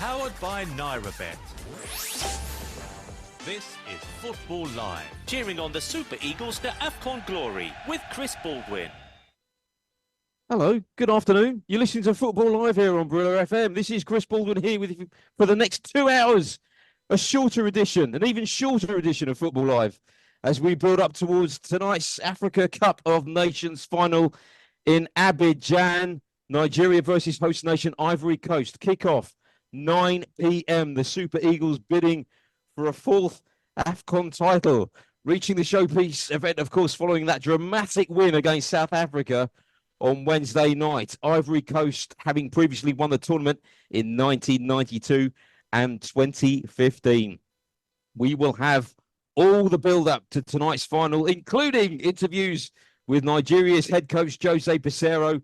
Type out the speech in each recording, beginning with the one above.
Powered by NairaBet. This is Football Live. Cheering on the Super Eagles to AFCON glory with Chris Baldwin. Hello, good afternoon. You're listening to Football Live here on Brilla FM. This is Chris Baldwin here with you for the next 2 hours. A shorter edition, an even shorter edition of Football Live as we build up towards tonight's Africa Cup of Nations final in Abidjan. Nigeria versus host nation Ivory Coast. Kick-off 9 p.m. The Super Eagles bidding for a fourth AFCON title. Reaching the showpiece event, of course, following that dramatic win against South Africa on Wednesday night. Ivory Coast having previously won the tournament in 1992 and 2015. We will have all the build-up to tonight's final, including interviews with Nigeria's head coach Jose Peseiro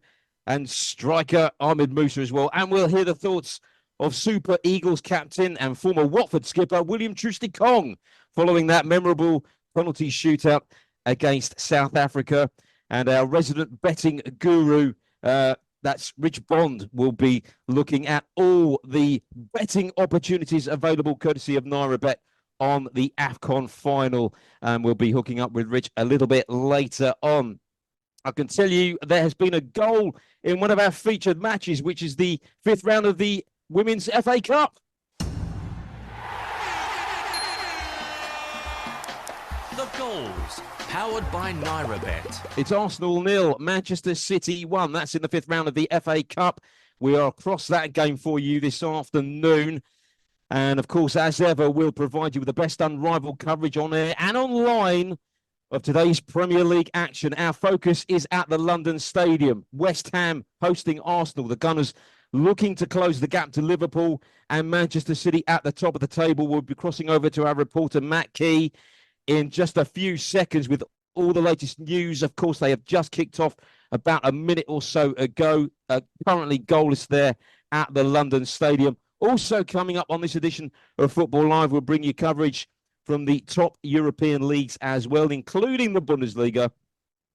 and striker Ahmed Musa as well. And we'll hear the thoughts of Super Eagles captain and former Watford skipper William Troost-Ekong following that memorable penalty shootout against South Africa. And our resident betting guru, that's Rich Bond, will be looking at all the betting opportunities available courtesy of NairaBet on the AFCON final. And we'll be hooking up with Rich a little bit later on. I can tell you there has been a goal in one of our featured matches, which is the fifth round of the Women's FA Cup. The goals, powered by NairaBet. It's Arsenal 0, Manchester City 1. That's in the fifth round of the FA Cup. We are across that game for you this afternoon. And of course, as ever, we'll provide you with the best unrivaled coverage on air and online of today's Premier League action. Our focus is at the London Stadium. West Ham hosting Arsenal. The Gunners looking to close the gap to Liverpool, and Manchester City at the top of the table. We'll be crossing over to our reporter Matt Key in just a few seconds with all the latest news. Of course, they have just kicked off about a minute or so ago. Currently goalless there at the London Stadium. Also coming up on this edition of Football Live, we'll bring you coverage from the top European leagues as well, including the Bundesliga.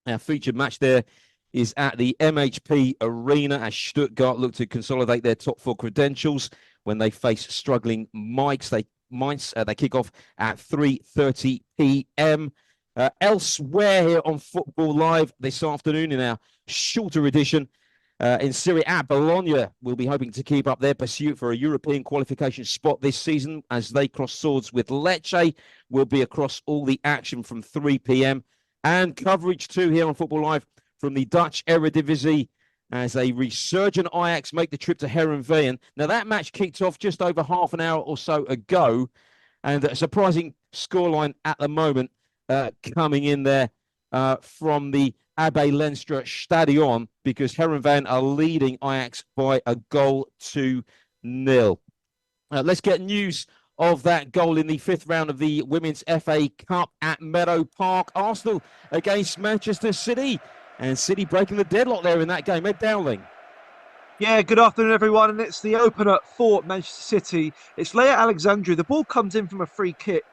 Our featured match there is at the MHP Arena as Stuttgart look to consolidate their top four credentials when they face struggling Mainz. They kick off at 3:30 p.m. Elsewhere here on Football Live this afternoon in our shorter edition, in Serie A, Bologna will be hoping to keep up their pursuit for a European qualification spot this season as they cross swords with Lecce. We'll be across all the action from 3 p.m. and coverage too here on Football Live from the Dutch Eredivisie as a resurgent Ajax make the trip to Heerenveen. Now that match kicked off just over half an hour or so ago, and a surprising scoreline at the moment coming in there from the Abe Lenstra Stadion, because Heerenveen are leading Ajax by a goal to 0. Let's get news of that goal in the fifth round of the Women's FA Cup at Meadow Park. Arsenal against Manchester City, and City breaking the deadlock there in that game. Ed Dowling. Yeah, good afternoon, everyone. And it's the opener for Manchester City. It's Leia Alexandru. The ball comes in from a free kick.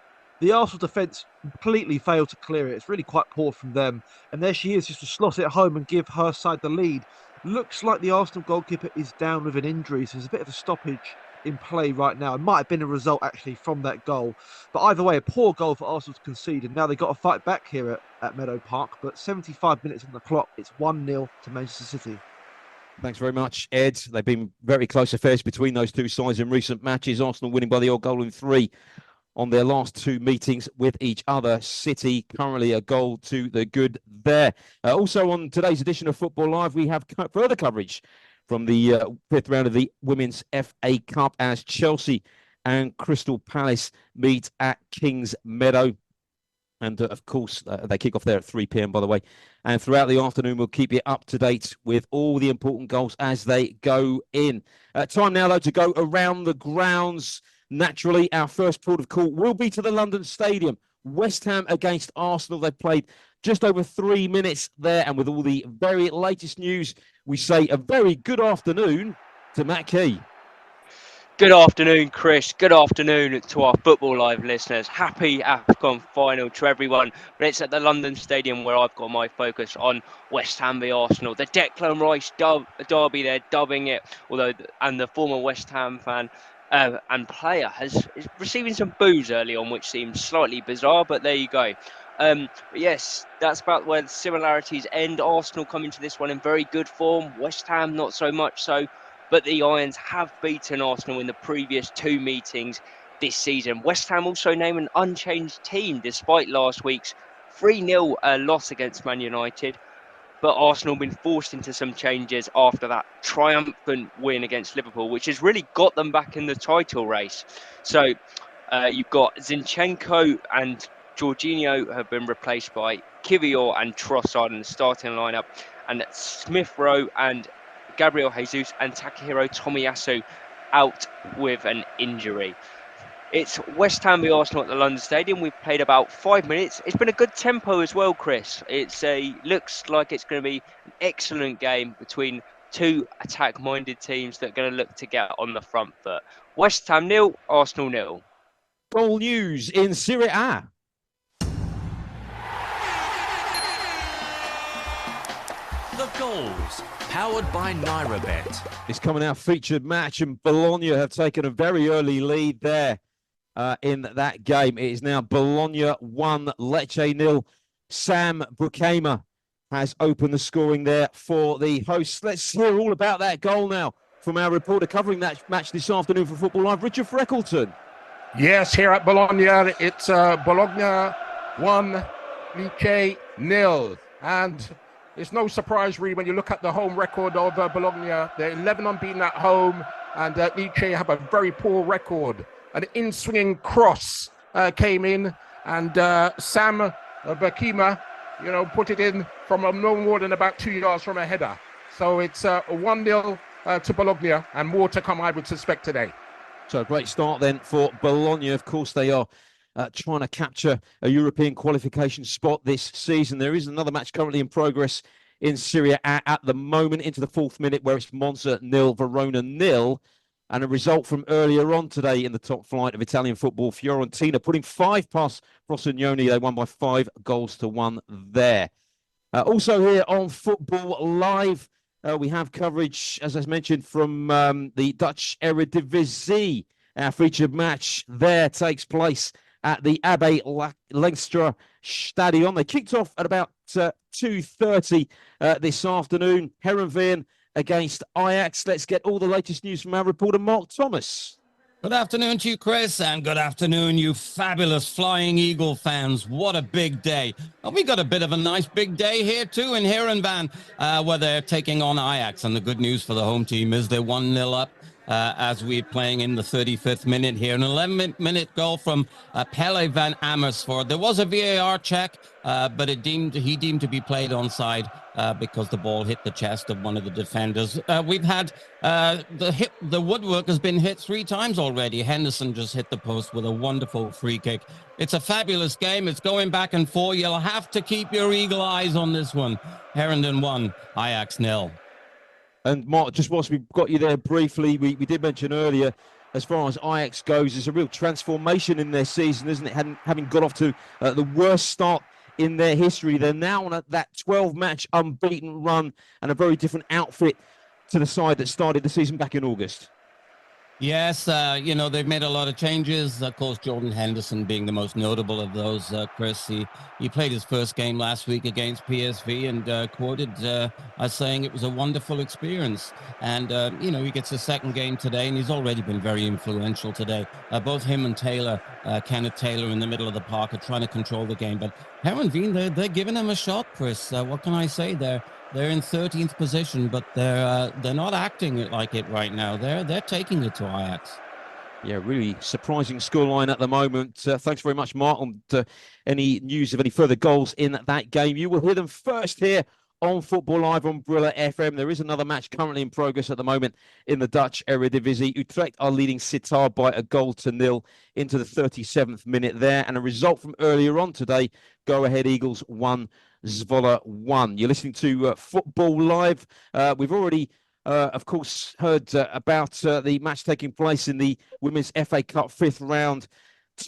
The Arsenal defence completely failed to clear it. It's really quite poor from them. And there she is, just to slot it home and give her side the lead. Looks like the Arsenal goalkeeper is down with an injury, so there's a bit of a stoppage in play right now. It might have been a result, actually, from that goal. But either way, a poor goal for Arsenal to concede. And now they've got to fight back here at Meadow Park. But 75 minutes on the clock, it's 1-0 to Manchester City. Thanks very much, Ed. They've been very close affairs between those two sides in recent matches. Arsenal winning by the odd goal in 3 on their last 2 meetings with each other. City currently a goal to the good there. Also on today's edition of Football Live, we have further coverage from the fifth round of the Women's FA Cup as Chelsea and Crystal Palace meet at Kings Meadow. And of course, they kick off there at 3 p.m, by the way. And throughout the afternoon, we'll keep you up to date with all the important goals as they go in. Time now, though, to go around the grounds. Naturally, our first port of call will be to the London Stadium. West Ham against Arsenal. They've played just over 3 minutes there. And with all the very latest news, we say a very good afternoon to Matt Key. Good afternoon, Chris. Good afternoon to our Football Live listeners. Happy AFCON Final to everyone. But it's at the London Stadium where I've got my focus on West Ham v Arsenal. The Declan Rice derby, they're dubbing it. And the former West Ham fan and player is receiving some boos early on, which seems slightly bizarre, but there you go. But yes, that's about where the similarities end. Arsenal come into this one in very good form. West Ham not so much so, but the Irons have beaten Arsenal in the previous 2 meetings this season. West Ham also named an unchanged team despite last week's 3-0 loss against Man United. But Arsenal have been forced into some changes after that triumphant win against Liverpool, which has really got them back in the title race. So you've got Zinchenko and Jorginho have been replaced by Kivior and Trossard in the starting lineup, and Smith Rowe and Gabriel Jesus and Takahiro Tomiyasu out with an injury. It's West Ham v Arsenal at the London Stadium. We've played about 5 minutes. It's been a good tempo as well, Chris. Looks like it's going to be an excellent game between 2 attack-minded teams that are going to look to get on the front foot. West Ham 0, Arsenal 0. Goal news in Serie A. The goals, powered by NairaBet. It's coming our featured match, and Bologna have taken a very early lead there in that game. It is now Bologna 1, Lecce 0. Sam Brukema has opened the scoring there for the hosts. Let's hear all about that goal now from our reporter covering that match this afternoon for Football Live, Richard Freckleton. Yes, here at Bologna, it's Bologna 1, Lecce 0. And it's no surprise, really, when you look at the home record of Bologna. They're 11 unbeaten at home, and Lecce have a very poor record. An in-swinging cross came in, and Sam Brukema, put it in from no more than about 2 yards from a header. So it's 1-0 to Bologna, and more to come, I would suspect, today. So a great start then for Bologna. Of course, they are trying to capture a European qualification spot this season. There is another match currently in progress in Serie A at the moment, into the 4th minute, where it's Monza 0, Verona 0. And a result from earlier on today in the top flight of Italian football, Fiorentina putting 5 past Frosinone. They won by 5-1 there. Also here on Football Live, we have coverage, as I mentioned, from the Dutch Eredivisie. Our featured match there takes place at the Abe Lengstra Stadion. They kicked off at about 2:30 this afternoon. Heerenveen against Ajax. Let's get all the latest news from our reporter, Mark Thomas. Good afternoon to you, Chris, and good afternoon, you fabulous Flying Eagle fans. What a big day. And we got a bit of a nice big day here, too, in Heerenveen, where they're taking on Ajax. And the good news for the home team is they're 1-0 up as we're playing in the 35th minute here. An 11-minute goal from Pelle van Amersfoort. There was a VAR check, but he deemed to be played onside because the ball hit the chest of one of the defenders. We've had the woodwork has been hit 3 times already. Henderson just hit the post with a wonderful free kick. It's a fabulous game. It's going back and forth. You'll have to keep your eagle eyes on this one. Heerenveen 1, Ajax 0. And Mark, just whilst we've got you there briefly, we did mention earlier, as far as Ajax goes, there's a real transformation in their season, isn't it? Having got off to the worst start in their history. They're now on that 12-match unbeaten run, and a very different outfit to the side that started the season back in August. Yes, they've made a lot of changes. Of course, Jordan Henderson being the most notable of those, Chris. He played his first game last week against PSV and quoted as saying it was a wonderful experience. And, he gets his second game today, and he's already been very influential today. Both him and Taylor, Kenneth Taylor in the middle of the park, are trying to control the game. But Heerenveen, they're giving him a shot, Chris. What can I say there? They're in 13th position, but they're not acting like it right now. They're taking it to Ajax. Yeah, really surprising scoreline at the moment. Thanks very much, Mark. On any news of any further goals in that game, you will hear them first here on Football Live on Brilla FM. There is another match currently in progress at the moment in the Dutch Eredivisie. Utrecht are leading Sittard by 1-0 into the 37th minute there. And a result from earlier on today, Go Ahead Eagles 1, Zwolle 1. You're listening to Football Live. We've already, of course, heard about the match taking place in the Women's FA Cup 5th round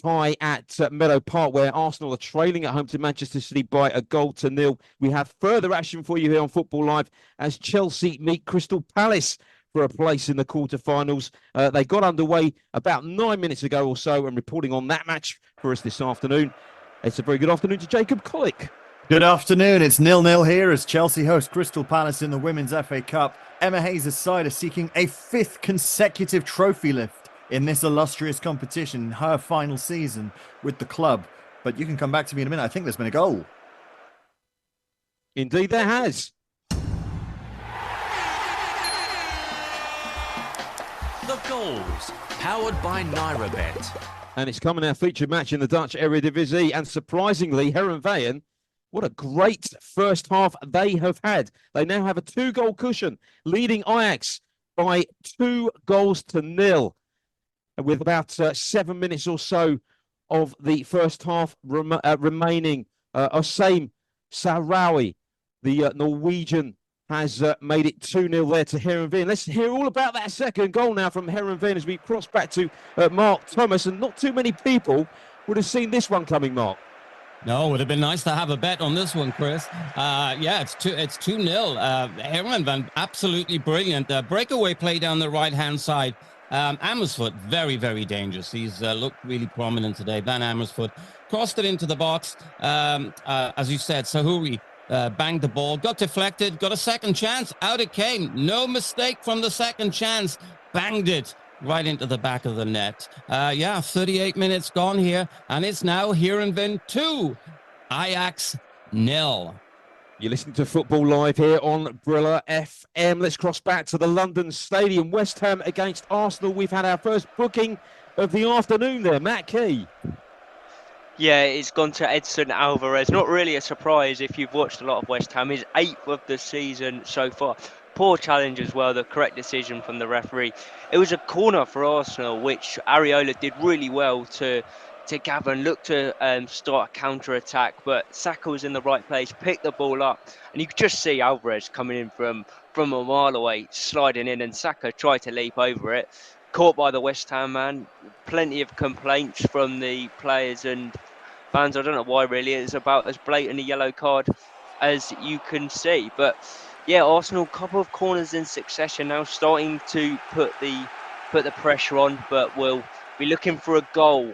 tie at Meadow Park, where Arsenal are trailing at home to Manchester City by 1-0. We have further action for you here on Football Live as Chelsea meet Crystal Palace for a place in the quarterfinals. They got underway about 9 minutes ago or so, and reporting on that match for us this afternoon, it's a very good afternoon to Jacob Collick. Good afternoon. It's 0-0 here as Chelsea host Crystal Palace in the Women's FA Cup. Emma Hayes' side are seeking a 5th consecutive trophy lift in this illustrious competition, her final season with the club. But you can come back to me in a minute. I think there's been a goal. Indeed, there has. The goals, powered by NairaBet. And it's coming our featured match in the Dutch Eredivisie. And surprisingly, Heerenveen, what a great first half they have had. They now have a 2-goal cushion, leading Ajax by 2-0. With about 7 minutes or so of the first half remaining. Osame Sahrawi, the Norwegian, has made it 2-0 there to Heerenveen. Let's hear all about that second goal now from Heerenveen as we cross back to Mark Thomas. And not too many people would have seen this one coming, Mark. No, it would have been nice to have a bet on this one, Chris. Yeah, it's 2-0. Heerenveen, absolutely brilliant. Breakaway play down the right-hand side. Amersfoort, very, very dangerous. He's looked really prominent today. Van Amersfoort crossed it into the box. As you said, Sahrawi banged the ball, got deflected, got a second chance. Out it came. No mistake from the second chance. Banged it right into the back of the net. 38 minutes gone here, and it's now Heerenveen 2, Ajax 0. You're listening to Football Live here on Brilla FM. Let's cross back to the London Stadium. West Ham against Arsenal. We've had our first booking of the afternoon there. Matt Key. Yeah, it's gone to Edson Alvarez. Not really a surprise if you've watched a lot of West Ham. His 8th of the season so far. Poor challenge as well, the correct decision from the referee. It was a corner for Arsenal, which Areola did really well to gather and look to start a counter-attack, but Saka was in the right place, picked the ball up, and you could just see Alvarez coming in from a mile away, sliding in, and Saka tried to leap over it. Caught by the West Ham man. Plenty of complaints from the players and fans. I don't know why, really. It's about as blatant a yellow card as you can see. But yeah, Arsenal, couple of corners in succession now, starting to put the pressure on, but will be looking for a goal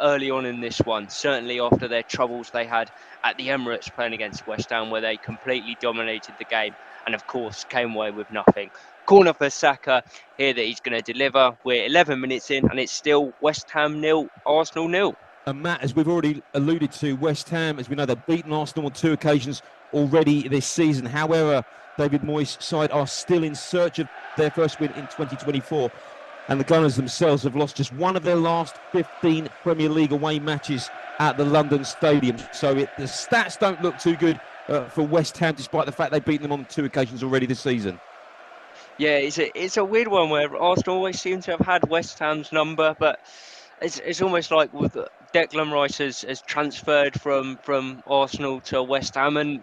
early on in this one, certainly after their troubles they had at the Emirates playing against West Ham, where they completely dominated the game and of course came away with nothing. Corner for Saka here that he's going to deliver. We're 11 minutes in and it's still West Ham 0, Arsenal 0. And Matt, as we've already alluded to, West Ham, as we know, they've beaten Arsenal on 2 occasions already this season. However, David Moyes' side are still in search of their first win in 2024. And the Gunners themselves have lost just one of their last 15 Premier League away matches at the London Stadium. So the stats don't look too good for West Ham, despite the fact they've beaten them on 2 occasions already this season. Yeah, it's a weird one where Arsenal always seem to have had West Ham's number, but it's almost like with Declan Rice has transferred from Arsenal to West Ham, and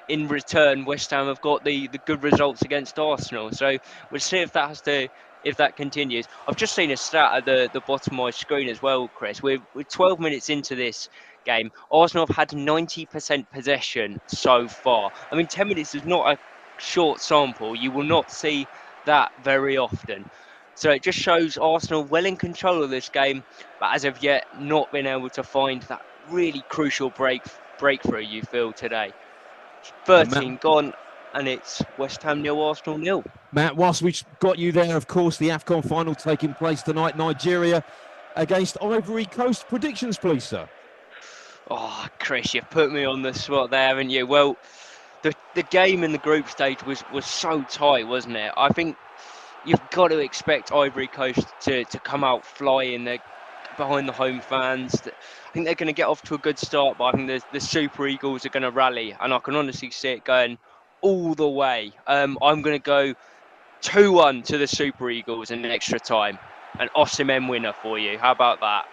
in return West Ham have got the good results against Arsenal. So we'll see if that continues. I've just seen a stat at the bottom of my screen as well, Chris. We're 12 minutes into this game. Arsenal have had 90% possession so far. I mean, 10 minutes is not a short sample. You will not see that very often. So it just shows Arsenal well in control of this game, but as of yet not been able to find that really crucial breakthrough you feel today. 13 gone, and it's West Ham 0, Arsenal 0. Matt, whilst we've got you there, of course, the AFCON Final taking place tonight. Nigeria against Ivory Coast. Predictions, please, sir. Oh, Chris, you've put me on the spot there, haven't you? Well, the game in the group stage was so tight, wasn't it? I think you've got to expect Ivory Coast to come out flying. They're behind the home fans. I think they're going to get off to a good start, but I think the Super Eagles are going to rally, and I can honestly see it going all the way. I'm going to go 2-1 to the Super Eagles in extra time. An Osimhen winner for you. How about that?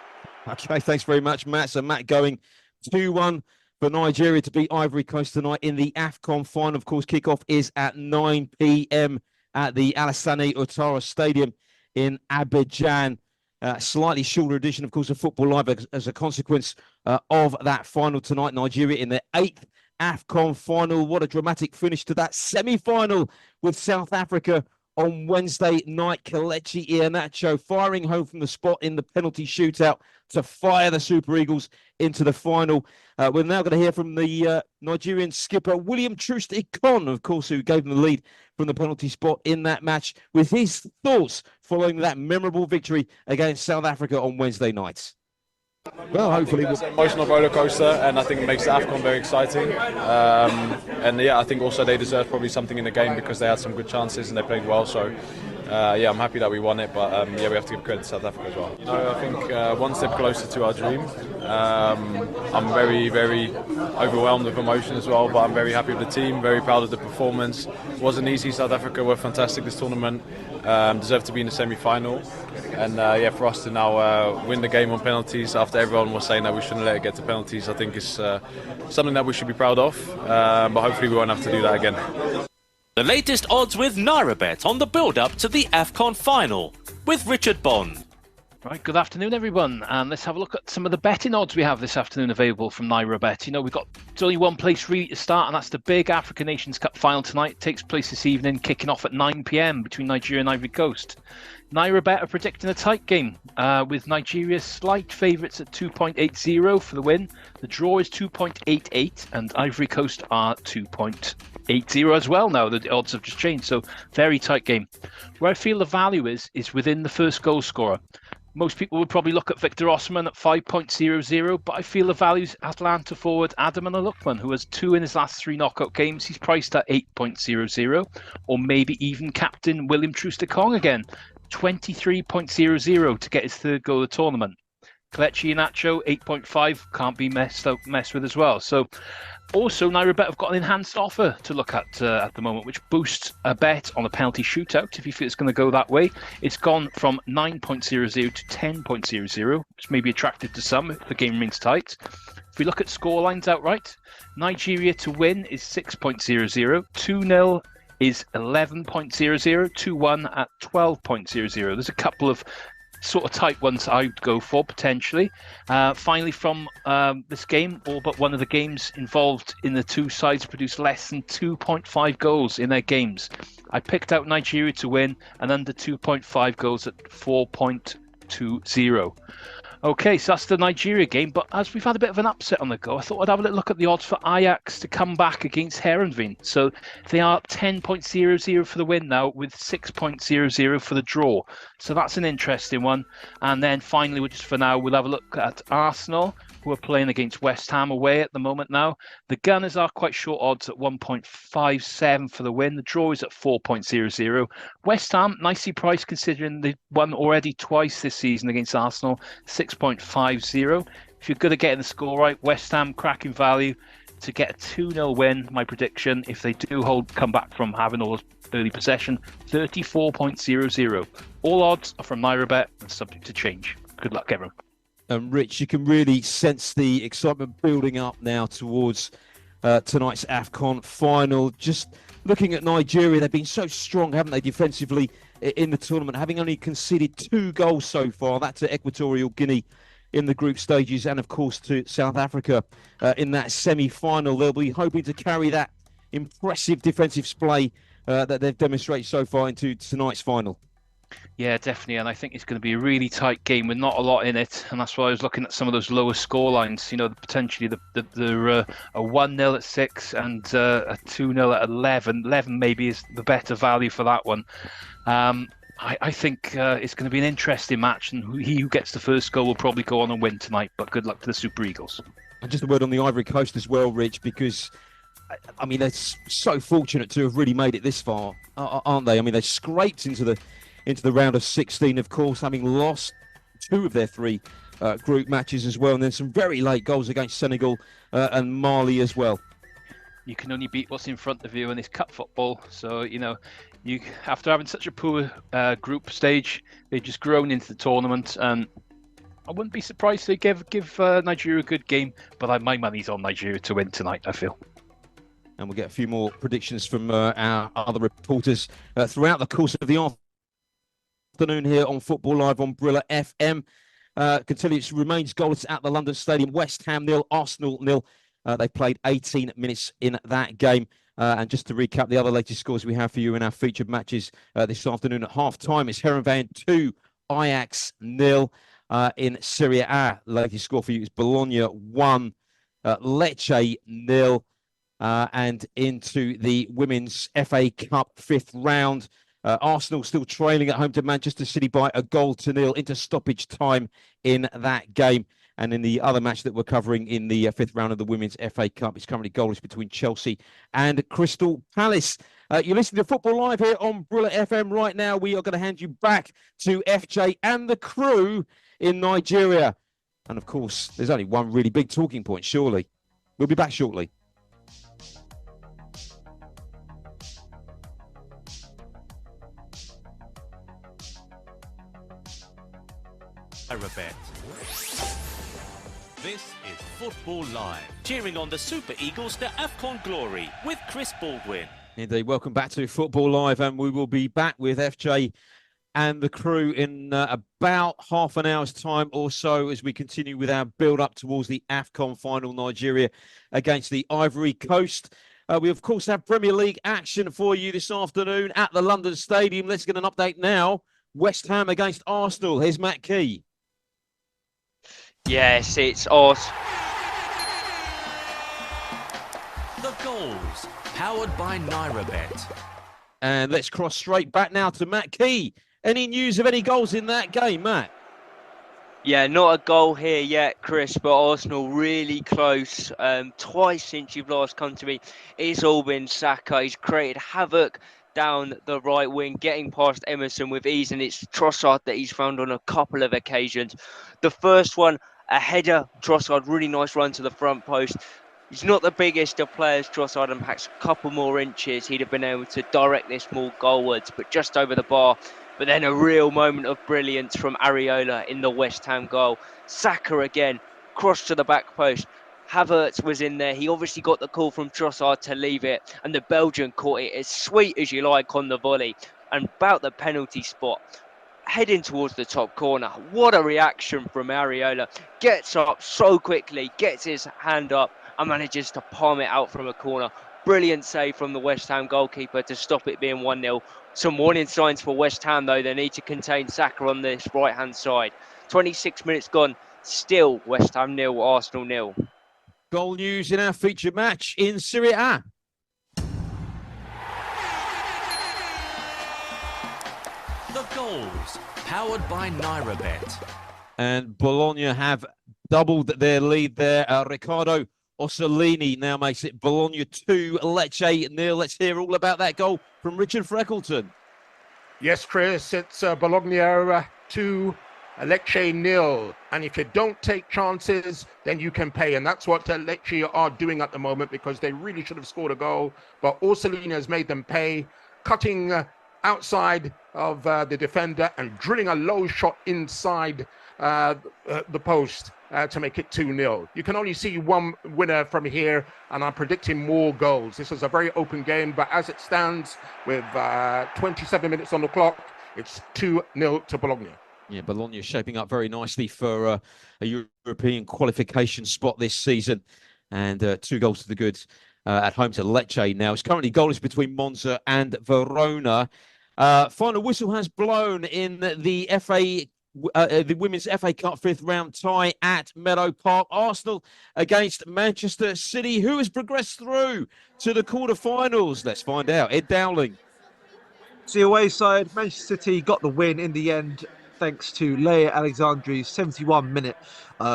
Okay, thanks very much, Matt. So Matt going 2-1 for Nigeria to beat Ivory Coast tonight in the AFCON Final. Of course, kickoff is at 9 p.m. at the Alassane Ouattara Stadium in Abidjan. Slightly shorter edition, of course, of Football Live as a consequence of that final tonight. Nigeria in their 8th AFCON Final. What a dramatic finish to that semi-final with South Africa on Wednesday night. Kelechi Iheanacho firing home from the spot in the penalty shootout to fire the Super Eagles into the final. We're now going to hear from the Nigerian skipper, William Troost-Ekong, of course, who gave them the lead from the penalty spot in that match, with his thoughts following that memorable victory against South Africa on Wednesday night. Well, hopefully it's an emotional roller coaster, and I think it makes the AFCON very exciting. And yeah, I think also they deserve probably something in the game because they had some good chances and they played well. So yeah, I'm happy that we won it, but yeah, we have to give credit to South Africa as well. You know, I think one step closer to our dream. I'm very, very overwhelmed with emotion as well, but I'm very happy with the team, very proud of the performance. It wasn't easy. South Africa were fantastic this tournament, deserved to be in the semi-final. And yeah, for us to now win the game on penalties after everyone was saying that we shouldn't let it get to penalties, I think is something that we should be proud of. But hopefully we won't have to do that again. The latest odds with NairaBet on the build-up to the AFCON Final with Richard Bond. Right, good afternoon, everyone, and let's have a look at some of the betting odds we have this afternoon available from NairaBet. You know, it's only one place really to start, and that's the big African Nations Cup final tonight. It takes place this evening, kicking off at 9 p.m. between Nigeria and Ivory Coast. NairaBet are predicting a tight game, with Nigeria slight favourites at 2.80 for the win. The draw is 2.88, and Ivory Coast are 2.80 as well now. The odds have just changed, so very tight game. Where I feel the value is within the first goal scorer. Most people would probably look at Victor Osimhen at 5.00, but I feel the value's Atlanta forward Adam Lukman, who has 2 in his last 3 knockout games. He's priced at 8.00, or maybe even captain William Troost-Ekong again, 23.00 to get his 3rd goal of the tournament. Kelechi Iheanacho, 8.5, can't be messed with as well. So also, NairaBet have got an enhanced offer to look at the moment, which boosts a bet on a penalty shootout if you feel it's going to go that way. It's gone from 9.00 to 10.00, which may be attractive to some if the game remains tight. If we look at scorelines outright, Nigeria to win is 6.00, 2-0 is 11.00, 2-1 at 12.00. There's a couple of sort of tight ones I'd go for potentially. Finally, from this game, all but one of the games involved in the two sides produced less than 2.5 goals in their games. I picked out Nigeria to win and under 2.5 goals at 4.20. Okay, so that's the Nigeria game, but as we've had a bit of an upset on the go, I thought I'd have a little look at the odds for Ajax to come back against Heerenveen. So they are 10.00 for the win now, with 6.00 for the draw. So that's an interesting one. And then finally, we'll have a look at Arsenal, who are playing against West Ham away at the moment now. The Gunners are quite short odds at 1.57 for the win. The draw is at 4.00. West Ham, nicely priced considering they won already twice this season against Arsenal, 6.50. If you're good at getting the score right, West Ham cracking value to get a 2-0 win. My prediction, if they do come back from having all early possession, 34.00. All odds are from NairaBet and subject to change. Good luck, everyone. And Rich, you can really sense the excitement building up now towards tonight's AFCON final. Just looking at Nigeria, they've been so strong, haven't they, defensively in the tournament, having only conceded 2 goals so far. That to Equatorial Guinea in the group stages, and of course to South Africa in that semi-final. They'll be hoping to carry that impressive defensive display that they've demonstrated so far into tonight's final. Yeah, definitely, and I think it's going to be a really tight game with not a lot in it, and that's why I was looking at some of those lower score lines. You know, potentially a 1-0 at 6 and a 2-0 at 11. 11 maybe is the better value for that one. I think it's going to be an interesting match, and he who gets the first goal will probably go on and win tonight. But good luck to the Super Eagles. And just a word on the Ivory Coast as well, Rich, because I mean they're so fortunate to have really made it this far, aren't they? I mean they scraped into the round of 16, of course, having lost 2 of their 3 group matches as well, and then some very late goals against Senegal and Mali as well. You can only beat what's in front of you in this cup football. So, you know, after having such a poor group stage, they've just grown into the tournament. And I wouldn't be surprised if they give Nigeria a good game, but my money's on Nigeria to win tonight, I feel. And we'll get a few more predictions from our other reporters throughout the course of the afternoon here on Football Live on Brilla FM. Can tell you it remains goalless at the London Stadium. West Ham 0, Arsenal 0. They played 18 minutes in that game. And just to recap the other latest scores we have for you in our featured matches this afternoon at half-time, it's Heerenveen 2, Ajax 0. In Serie A, latest score for you is Bologna 1, Lecce 0. And into the Women's FA Cup 5th round. Arsenal still trailing at home to Manchester City by a 1-0 into stoppage time in that game. And in the other match that we're covering in the 5th round of the Women's FA Cup, it's currently goalless between Chelsea and Crystal Palace. You're listening to Football Live here on Brilla FM right now. We are going to hand you back to FJ and the crew in Nigeria. And of course, there's only one really big talking point, surely. We'll be back shortly. Arabet. This is Football Live, cheering on the Super Eagles to AFCON glory with Chris Baldwin. Indeed, welcome back to Football Live, and we will be back with FJ and the crew in about half an hour's time or so as we continue with our build-up towards the AFCON Final, Nigeria against the Ivory Coast. We, of course, have Premier League action for you this afternoon at the London Stadium. Let's get an update now. West Ham against Arsenal. Here's Matt Key. Yes, it's us. The goals, powered by NairaBet. And let's cross straight back now to Matt Key. Any news of any goals in that game, Matt? Yeah, not a goal here yet, Chris, but Arsenal really close. Twice since you've last come to me, it's all been Saka. He's created havoc down the right wing, getting past Emerson with ease, and it's Trossard that he's found on a couple of occasions. The first one, a header, Trossard, really nice run to the front post. He's not the biggest of players, Trossard, and perhaps a couple more inches, he'd have been able to direct this ball goalwards, but just over the bar. But then a real moment of brilliance from Areola in the West Ham goal. Saka again, cross to the back post. Havertz was in there. He obviously got the call from Trossard to leave it, and the Belgian caught it as sweet as you like on the volley and about the penalty spot. Heading towards the top corner. What a reaction from Areola. Gets up so quickly, gets his hand up and manages to palm it out from a corner. Brilliant save from the West Ham goalkeeper to stop it being 1-0. Some warning signs for West Ham, though. They need to contain Saka on this right-hand side. 26 minutes gone. Still West Ham 0, Arsenal 0. Goal news in our featured match in Serie A. The goals, powered by NairaBet. And Bologna have doubled their lead there. Riccardo Orsolini now makes it Bologna 2, Lecce 0. Let's hear all about that goal from Richard Freckleton. Yes, Chris, it's Bologna 2, Lecce 0. And if you don't take chances, then you can pay. And that's what Lecce are doing at the moment, because they really should have scored a goal. But Orsolini has made them pay, cutting outside of the defender and drilling a low shot inside the post to make it 2-0. You can only see one winner from here, and I'm predicting more goals. This is a very open game, but as it stands with 27 minutes on the clock, it's 2-0 to Bologna. Yeah, Bologna is shaping up very nicely for a European qualification spot this season, and 2 goals to the good at home to Lecce now. It's currently goalless between Monza and Verona. Final whistle has blown in the the Women's FA Cup 5th round tie at Meadow Park. Arsenal against Manchester City. Who has progressed through to the quarter-finals? Let's find out. Ed Dowling. The away side, Manchester City got the win in the end, thanks to Leia Alexandri's 71-minute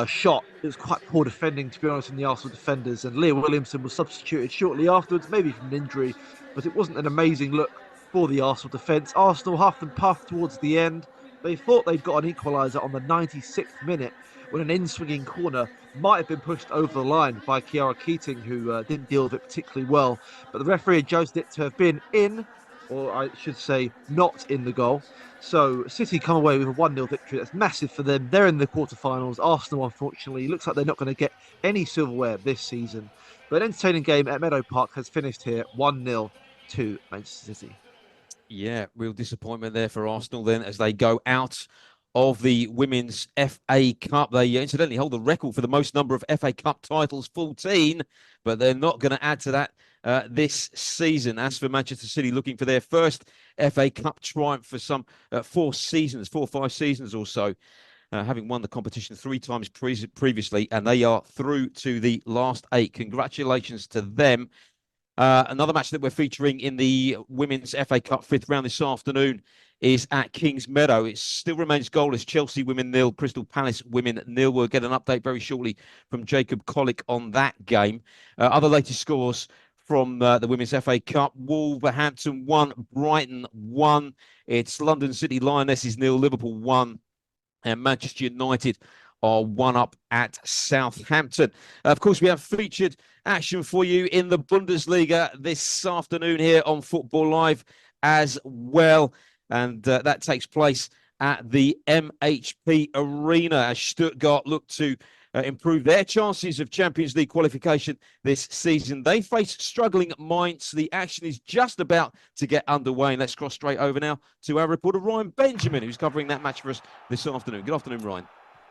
shot. It was quite poor defending, to be honest, from the Arsenal defenders, and Leah Williamson was substituted shortly afterwards, maybe from an injury, but it wasn't an amazing look for the Arsenal defence. Arsenal huffed and puffed towards the end. They thought they'd got an equaliser on the 96th minute when an in-swinging corner might have been pushed over the line by Kiara Keating, who didn't deal with it particularly well. But the referee adjudged it to have been in, or I should say not in the goal. So City come away with a 1-0 victory. That's massive for them. They're in the quarterfinals. Arsenal, unfortunately, looks like they're not going to get any silverware this season. But an entertaining game at Meadow Park has finished here 1-0 to Manchester City. Yeah, real disappointment there for Arsenal then as they go out of the Women's FA Cup. They incidentally hold the record for the most number of FA Cup titles, 14, but they're not going to add to that this season. As for Manchester City, looking for their first FA Cup triumph for some 4 or 5 seasons or so, having won the competition 3 times previously, and they are through to the last 8. Congratulations to them. Another match that we're featuring in the Women's FA Cup 5th round this afternoon is at Kings Meadow. It still remains goalless. Chelsea women 0, Crystal Palace women 0. We'll get an update very shortly from Jacob Collick on that game. Other latest scores from the Women's FA Cup: Wolverhampton 1, Brighton 1. It's London City Lionesses 0, Liverpool 1, and Manchester United are 1 up at Southampton. Of course, we have featured action for you in the Bundesliga this afternoon here on Football Live as well. And that takes place at the MHP Arena as Stuttgart look to improve their chances of Champions League qualification this season. They face struggling Mainz. The action is just about to get underway. And let's cross straight over now to our reporter, Ryan Benjamin, who's covering that match for us this afternoon. Good afternoon, Ryan.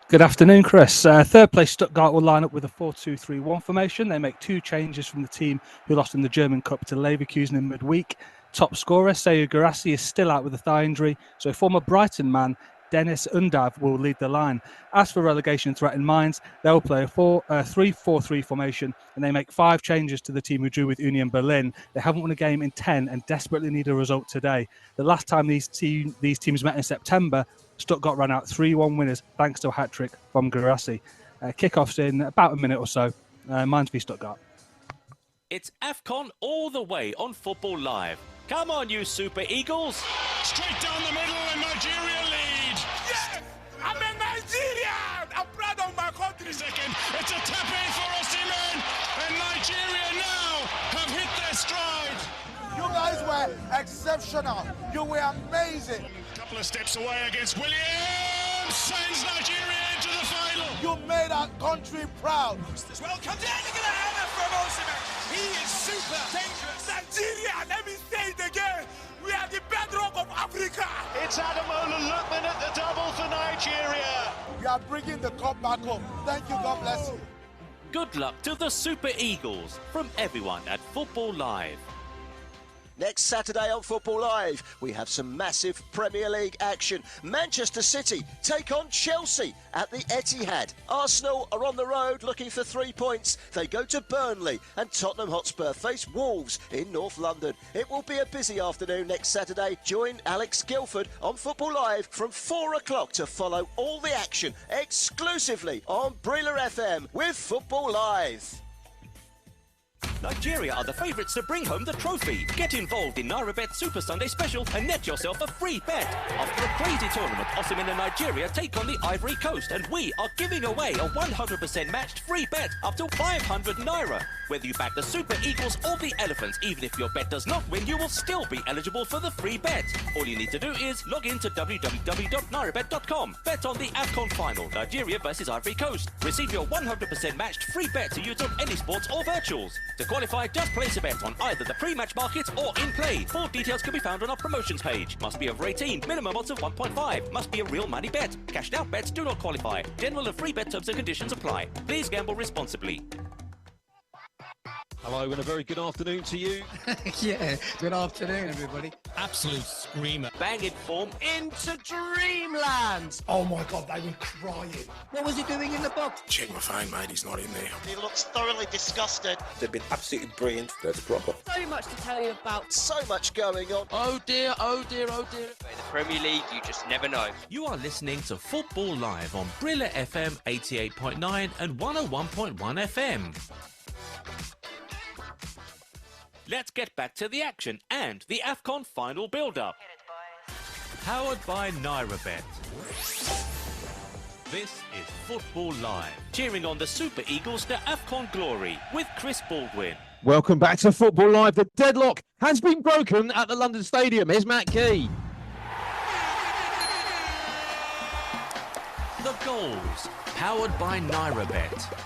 Good afternoon, Chris. Third place Stuttgart will line up with a 4-2-3-1 formation. They make 2 changes from the team who lost in the German Cup to Leverkusen in midweek. Top scorer Seyu Guirassy is still out with a thigh injury, so former Brighton man Dennis Undav will lead the line. As for relegation threat in Mainz, they'll play a 3-4-3 formation, and they make 5 changes to the team who drew with Union Berlin. They haven't won a game in 10 and desperately need a result today. The last time these teams met in September, Stuttgart ran out 3-1 winners thanks to a hat-trick from Guirassy. Kickoff's in about a minute or so. Mainz v Stuttgart. It's AFCON all the way on Football Live. Come on, you Super Eagles. Straight down the middle and Nigeria lead. Yes! I'm in Nigeria! I'm proud of my country. Second, it's a tap-in for Osimhen, and Nigeria now have hit their stride. You guys were exceptional. You were amazing. A couple of steps away against Williams. Sends Nigeria into the final. You made our country proud. Welcome down. Look at the header from Osimhen. He is super dangerous. Nigeria, let me say it again. We are the bedrock of Africa. It's Ademola Lookman at the double for Nigeria. You are bringing the cup back home. Thank you. God bless you. Good luck to the Super Eagles from everyone at Football Live. Next Saturday on Football Live, we have some massive Premier League action. Manchester City take on Chelsea at the Etihad. Arsenal are on the road looking for 3 points. They go to Burnley, and Tottenham Hotspur face Wolves in North London. It will be a busy afternoon next Saturday. Join Alex Guilford on Football Live from 4 o'clock to follow all the action exclusively on Breeler FM with Football Live. Nigeria are the favourites to bring home the trophy. Get involved in NairaBet Super Sunday Special and net yourself a free bet. After a crazy tournament, Osimhen and Nigeria take on the Ivory Coast, and we are giving away a 100% matched free bet up to 500 Naira. Whether you back the Super Eagles or the Elephants, even if your bet does not win, you will still be eligible for the free bet. All you need to do is log in to www.nairabet.com. Bet on the AFCON Final, Nigeria versus Ivory Coast. Receive your 100% matched free bet to use on any sports or virtuals. To qualify, just place a bet on either the pre-match market or in play. Full details can be found on our promotions page. Must be over 18. Minimum odds of 1.5. Must be a real money bet. Cashed out bets do not qualify. General and free bet terms and conditions apply. Please gamble responsibly. Hello and a very good afternoon to you. Yeah, good afternoon, everybody. Absolute screamer. Bang in form. Into dreamland. Oh my God, they were crying. What was he doing in the box? Check my phone, mate. He's not in there. He looks thoroughly disgusted. They've been absolutely brilliant. That's proper. So much to tell you about. So much going on. Oh dear, oh dear, oh dear. In the Premier League, you just never know. You are listening to Football Live on Brilla FM 88.9 and 101.1 FM. Let's get back to the action and the AFCON Final build-up. Powered by NairaBet. This is Football Live, cheering on the Super Eagles to AFCON glory with Chris Baldwin. Welcome back to Football Live. The deadlock has been broken at the London Stadium. Here's Matt Key. The goals, powered by NairaBet.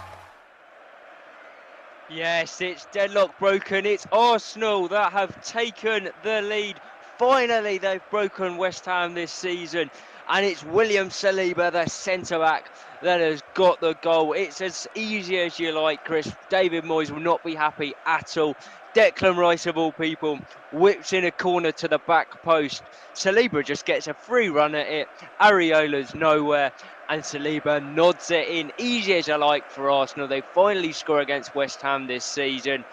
Yes, it's deadlock broken. It's Arsenal that have taken the lead. Finally, they've broken West Ham this season. and it's William Saliba, the centre-back, that has got the goal. It's as easy as you like, Chris. David Moyes will not be happy at all. Declan Rice, of all people, whips in a corner to the back post. Saliba just gets a free run at it. Areola's nowhere, and Saliba nods it in. Easy as you like for Arsenal. They finally score against West Ham this season.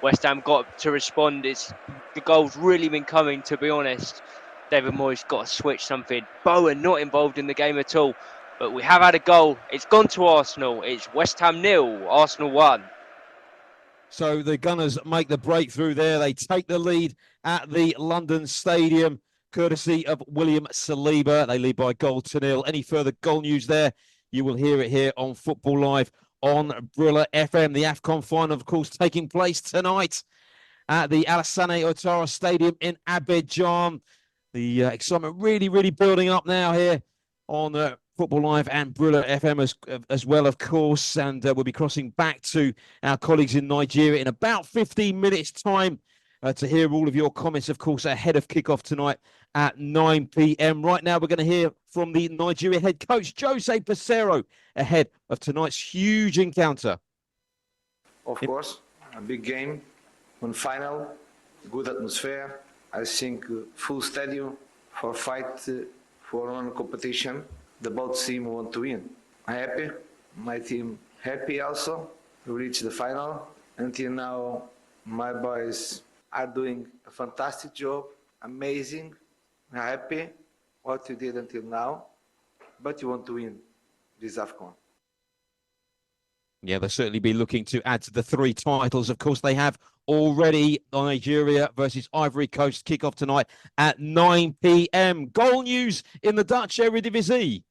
West Ham got to respond. The goal's really been coming, to be honest. David Moyes got to switch something. Bowen not involved in the game at all. But we have had a goal. It's gone to Arsenal. It's West Ham 0, Arsenal 1. So the Gunners make the breakthrough there. They take the lead at the London Stadium, courtesy of William Saliba. They lead by 1-0. Any further goal news there, you will hear it here on Football Live on Brilla FM. The AFCON Final, of course, taking place tonight at the Alassane Ouattara Stadium in Abidjan. The excitement really building up now here on Football Live and Brilla FM as well, of course. And we'll be crossing back to our colleagues in Nigeria in about 15 minutes' time to hear all of your comments, of course, ahead of kickoff tonight at 9 p.m. Right now, we're going to hear from the Nigeria head coach, Jose Peseiro, ahead of tonight's huge encounter. Of course, a big game, one final, good atmosphere. I think full stadium for fight for one competition. The both team want to win. I'm happy. My team happy also. We reached the final. Until now, my boys are doing a fantastic job. Amazing. I'm happy what you did until now. But you want to win this AFCON. Yeah, they'll certainly be looking to add to the 3 titles. Of course, they have already. Nigeria versus Ivory Coast kick-off tonight at 9 p.m. Goal news in the Dutch Eredivisie.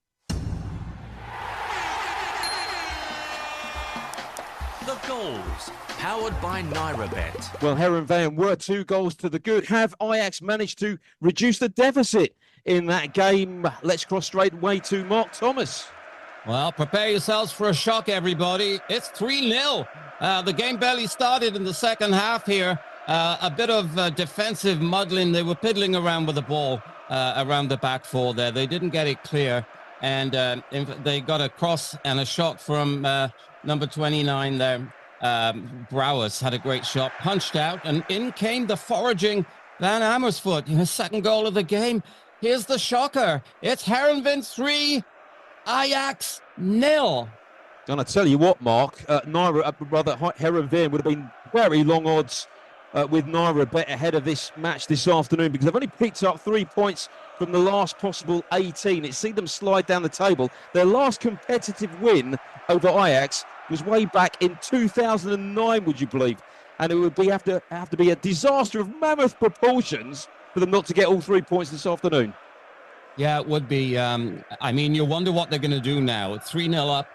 The goals, powered by NairaBet. Well, Heron were 2 goals to the good. Have Ajax managed to reduce the deficit in that game? Let's cross straight away to Mark Thomas. Well, prepare yourselves for a shock, everybody. It's 3-0. The game barely started in the second half here. A bit of defensive muddling. They were piddling around with the ball around the back 4 there. They didn't get it clear. And they got a cross and a shot from number 29 there. Brouwers had a great shot, punched out, and in came the foraging Van Amersfoort. His second goal of the game. Here's the shocker. It's Herenveen 3, Ajax 0. And I tell you what, Mark, Herenveen would have been very long odds with NairaBet ahead of this match this afternoon, because they've only picked up 3 points from the last possible 18. It's seen them slide down the table. Their last competitive win over Ajax was way back in 2009, would you believe? And it would have to be a disaster of mammoth proportions for them not to get all 3 points this afternoon. Yeah, it would be. I mean, you wonder what they're going to do now. 3-0 up,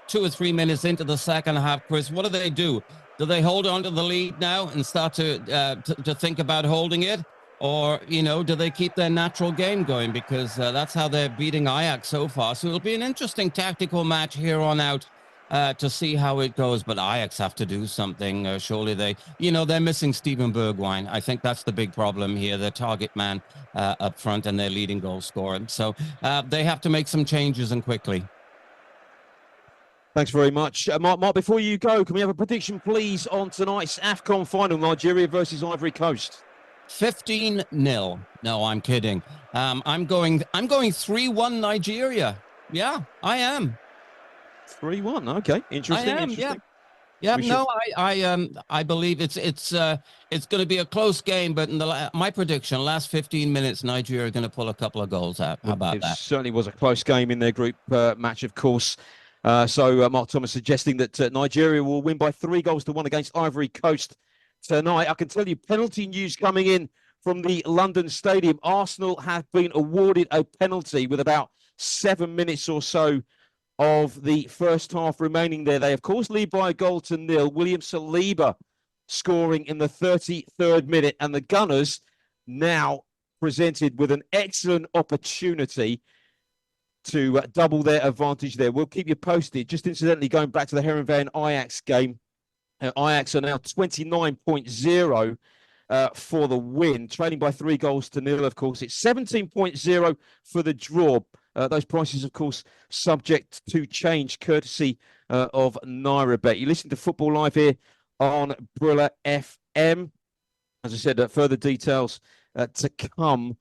2 or 3 minutes into the second half, Chris. What do? Do they hold on to the lead now and start to think about holding it? Or, do they keep their natural game going? Because that's how they're beating Ajax so far. So it'll be an interesting tactical match here on out to see how it goes. But Ajax have to do something. Surely they're missing Steven Bergwijn. I think that's the big problem here. Their target man up front and their leading goal scorer. So they have to make some changes and quickly. Thanks very much. Mark, before you go, can we have a prediction, please, on tonight's AFCON Final, Nigeria versus Ivory Coast? 15-0. No, I'm kidding. I'm going 3-1 Nigeria. Yeah, I am. 3-1. Okay, interesting. I am, interesting. Yeah. I believe it's going to be a close game, but in my prediction, last 15 minutes, Nigeria are going to pull a couple of goals out. How about that? It certainly was a close game in their group match, of course. So Mark Thomas suggesting that Nigeria will win by 3-1 against Ivory Coast tonight. I can tell you penalty news coming in from the London Stadium. Arsenal have been awarded a penalty with about 7 minutes or so of the first half remaining there. They, of course, lead by 1-0. William Saliba scoring in the 33rd minute. And the Gunners now presented with an excellent opportunity to double their advantage there. We'll keep you posted. Just incidentally, going back to the Herenveen Ajax game, Ajax are now 29.0 for the win, trailing by 3-0. Of course, it's 17.0 for the draw. Those prices, of course, subject to change, courtesy of NairaBet. You listen to Football Live here on Brilla FM. As I said, further details to come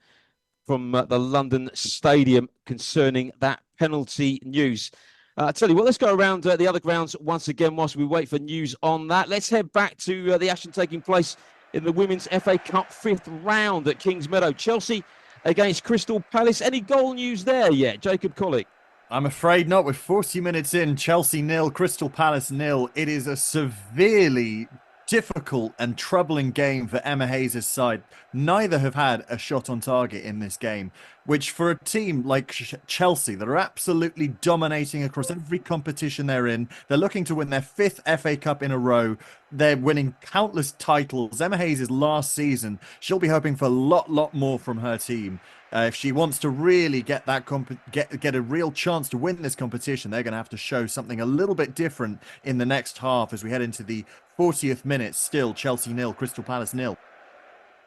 from the London Stadium concerning that penalty news. I tell you what, let's go around the other grounds once again whilst we wait for news on that. Let's head back to the action taking place in the Women's FA Cup 5th round at Kingsmeadow. Chelsea against Crystal Palace. Any goal news there yet, Jacob Collick? I'm afraid not. With 40 minutes in, Chelsea 0, Crystal Palace 0. It is a severely difficult and troubling game for Emma Hayes' side. Neither have had a shot on target in this game, which for a team like Chelsea that are absolutely dominating across every competition they're in, they're looking to win their 5th FA Cup in a row. They're winning countless titles. Emma Hayes' last season, she'll be hoping for a lot more from her team. If she wants to really get that get a real chance to win this competition, they're going to have to show something a little bit different in the next half as we head into the 40th minute. Still Chelsea 0, Crystal Palace 0.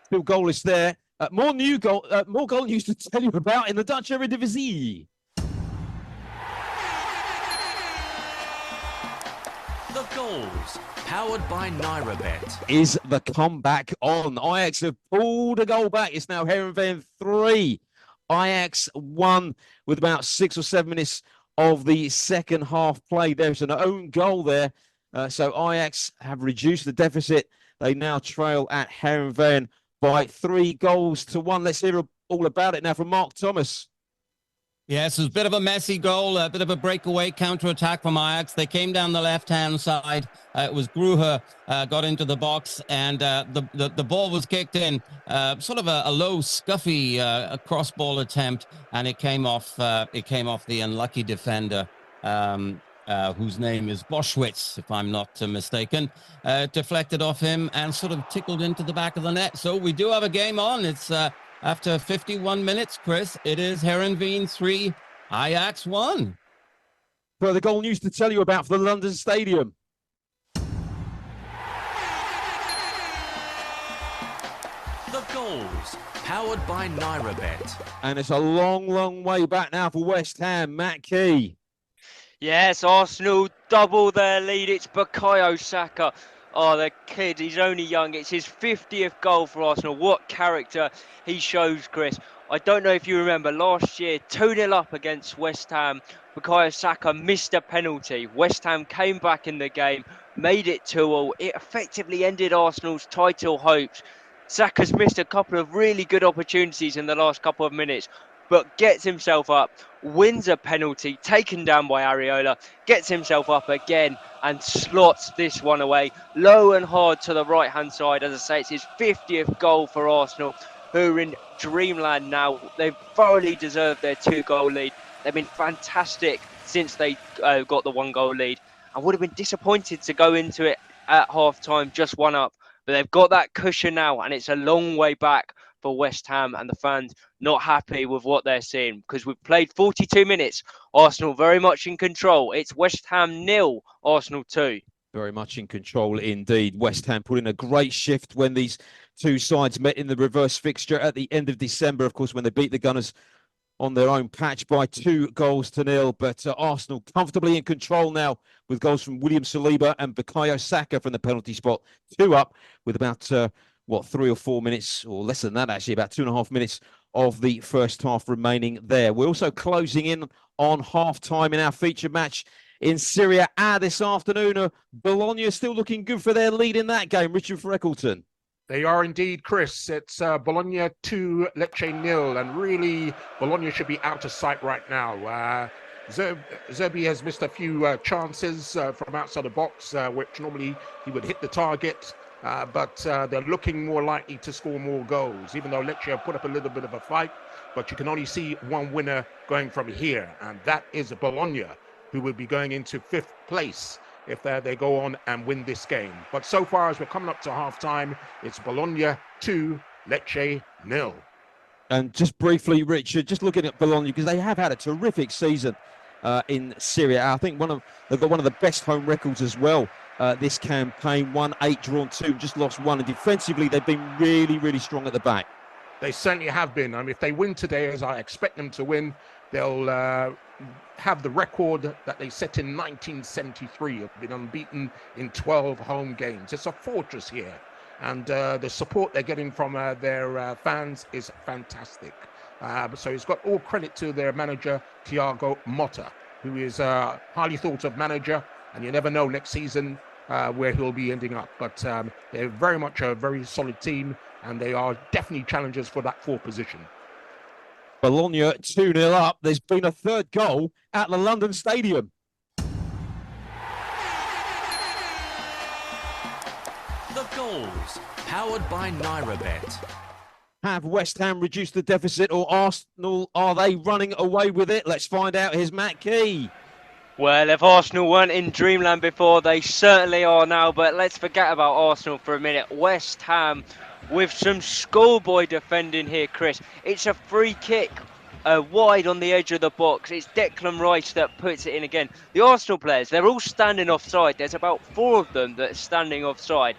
Still goalless there. More goal news to tell you about in the Dutch Eredivisie. The goals, powered by NairaBet. Is the comeback on? Ajax have pulled a goal back. It's now Heerenveen 3. Ajax 1 with about 6 or 7 minutes of the second half played. There's an own goal there. So Ajax have reduced the deficit. They now trail at Heerenveen by 3-1. Let's hear all about it now from Mark Thomas. Yes, it was a bit of a messy goal, a bit of a breakaway counter-attack from Ajax. They came down the left-hand side. It was Gruher got into the box, and the ball was kicked in. Sort of a low, scuffy cross-ball attempt, and it came off the unlucky defender, whose name is Boschwitz, if I'm not mistaken. Deflected off him and sort of tickled into the back of the net. So we do have a game on. It's after 51 minutes, Chris. It is Heerenveen 3, Ajax 1. Further goal news to tell you about for the London Stadium. The goals, powered by NairaBet. And it's a long way back now for West Ham. Matt Key. Yes, Arsenal double their lead. It's Bukayo Saka. Oh, the kid, he's only young. It's his 50th goal for Arsenal. What character he shows, Chris. I don't know if you remember last year, 2-0 up against West Ham. Bukayo Saka missed a penalty. West Ham came back in the game, made it 2-2. It effectively ended Arsenal's title hopes. Saka's missed a couple of really good opportunities in the last couple of minutes, but gets himself up, wins a penalty, taken down by Areola, gets himself up again and slots this one away, low and hard to the right-hand side. As I say, it's his 50th goal for Arsenal, who are in dreamland now. They've thoroughly deserved their 2-goal lead. They've been fantastic since they got the 1-goal lead. I would have been disappointed to go into it at half-time just 1 up, but they've got that cushion now, and it's a long way back for West Ham, and the fans not happy with what they're seeing because we've played 42 minutes. Arsenal very much in control. It's West Ham 0, Arsenal 2. Very much in control indeed. West Ham put in a great shift when these two sides met in the reverse fixture at the end of December, of course, when they beat the Gunners on their own patch by 2-0. But Arsenal comfortably in control now with goals from William Saliba and Bukayo Saka from the penalty spot. 2 up with about 3 or 4 minutes, or less than that actually, about 2.5 minutes of the first half remaining there. We're also closing in on half-time in our feature match in Serie A this afternoon. Bologna still looking good for their lead in that game. Richard Freckleton. They are indeed, Chris. It's Bologna 2, Lecce 0, and really Bologna should be out of sight right now. Zerbi has missed a few chances from outside the box, which normally he would hit the target. But they're looking more likely to score more goals, even though Lecce have put up a little bit of a fight. But you can only see one winner going from here, and that is Bologna, who will be going into 5th place if they go on and win this game. But so far, as we're coming up to half-time, it's Bologna 2, Lecce 0. And just briefly, Richard, just looking at Bologna, because they have had a terrific season in Serie A. I think they've got one of the best home records as well this campaign. Won 8, drawn 2, just lost 1. And defensively, they've been really, really strong at the back. They certainly have been. I mean, if they win today, as I expect them to win, they'll have the record that they set in 1973 of being unbeaten in 12 home games. It's a fortress here, and the support they're getting from their fans is fantastic. So it's got all credit to their manager, Thiago Motta, who is a highly thought of manager, and you never know next season where he'll be ending up. But they're very much a very solid team, and they are definitely challengers for that 4th position. Bologna 2-0 up. There's been a 3rd goal at the London Stadium. The goals, powered by NairaBet. Have West Ham reduced the deficit, or Arsenal, are they running away with it? Let's find out. Here's Matt Key. Well, if Arsenal weren't in dreamland before, they certainly are now. But let's forget about Arsenal for a minute. West Ham with some schoolboy defending here, Chris. It's a free kick wide on the edge of the box. It's Declan Rice that puts it in again. The Arsenal players, they're all standing offside. There's about 4 of them that are standing offside.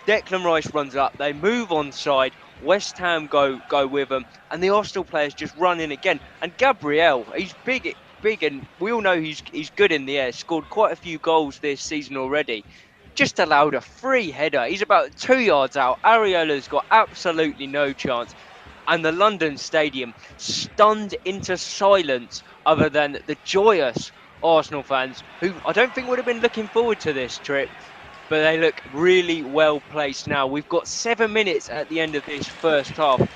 Declan Rice runs up. They move onside. West Ham go with them. And the Arsenal players just run in again. And Gabriel, he's big, and we all know he's good in the air. Scored quite a few goals this season already. Just allowed a free header. He's about 2 yards out. Areola's got absolutely no chance. And the London Stadium stunned into silence, other than the joyous Arsenal fans, who I don't think would have been looking forward to this trip. But they look really well placed now. We've got 7 minutes at the end of this first half.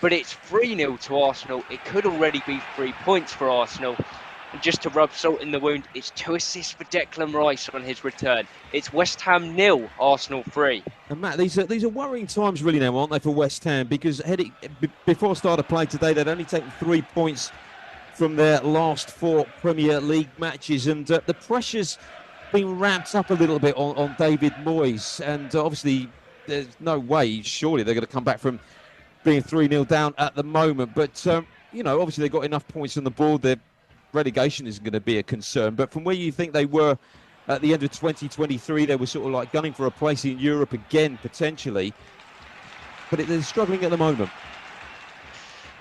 But it's 3-0 to Arsenal. It could already be 3 points for Arsenal. And just to rub salt in the wound, it's 2 assists for Declan Rice on his return. It's West Ham 0, Arsenal 3. And Matt, these are worrying times really now, aren't they, for West Ham? Because before start of play today, they'd only taken 3 points from their last 4 Premier League matches. And the pressure's been ramped up a little bit on David Moyes. And obviously, there's no way, surely they're going to come back from being 3-0 down at the moment. But, obviously they've got enough points on the board. Their relegation isn't going to be a concern. But from where you think they were at the end of 2023, they were sort of like gunning for a place in Europe again, potentially. But they're struggling at the moment.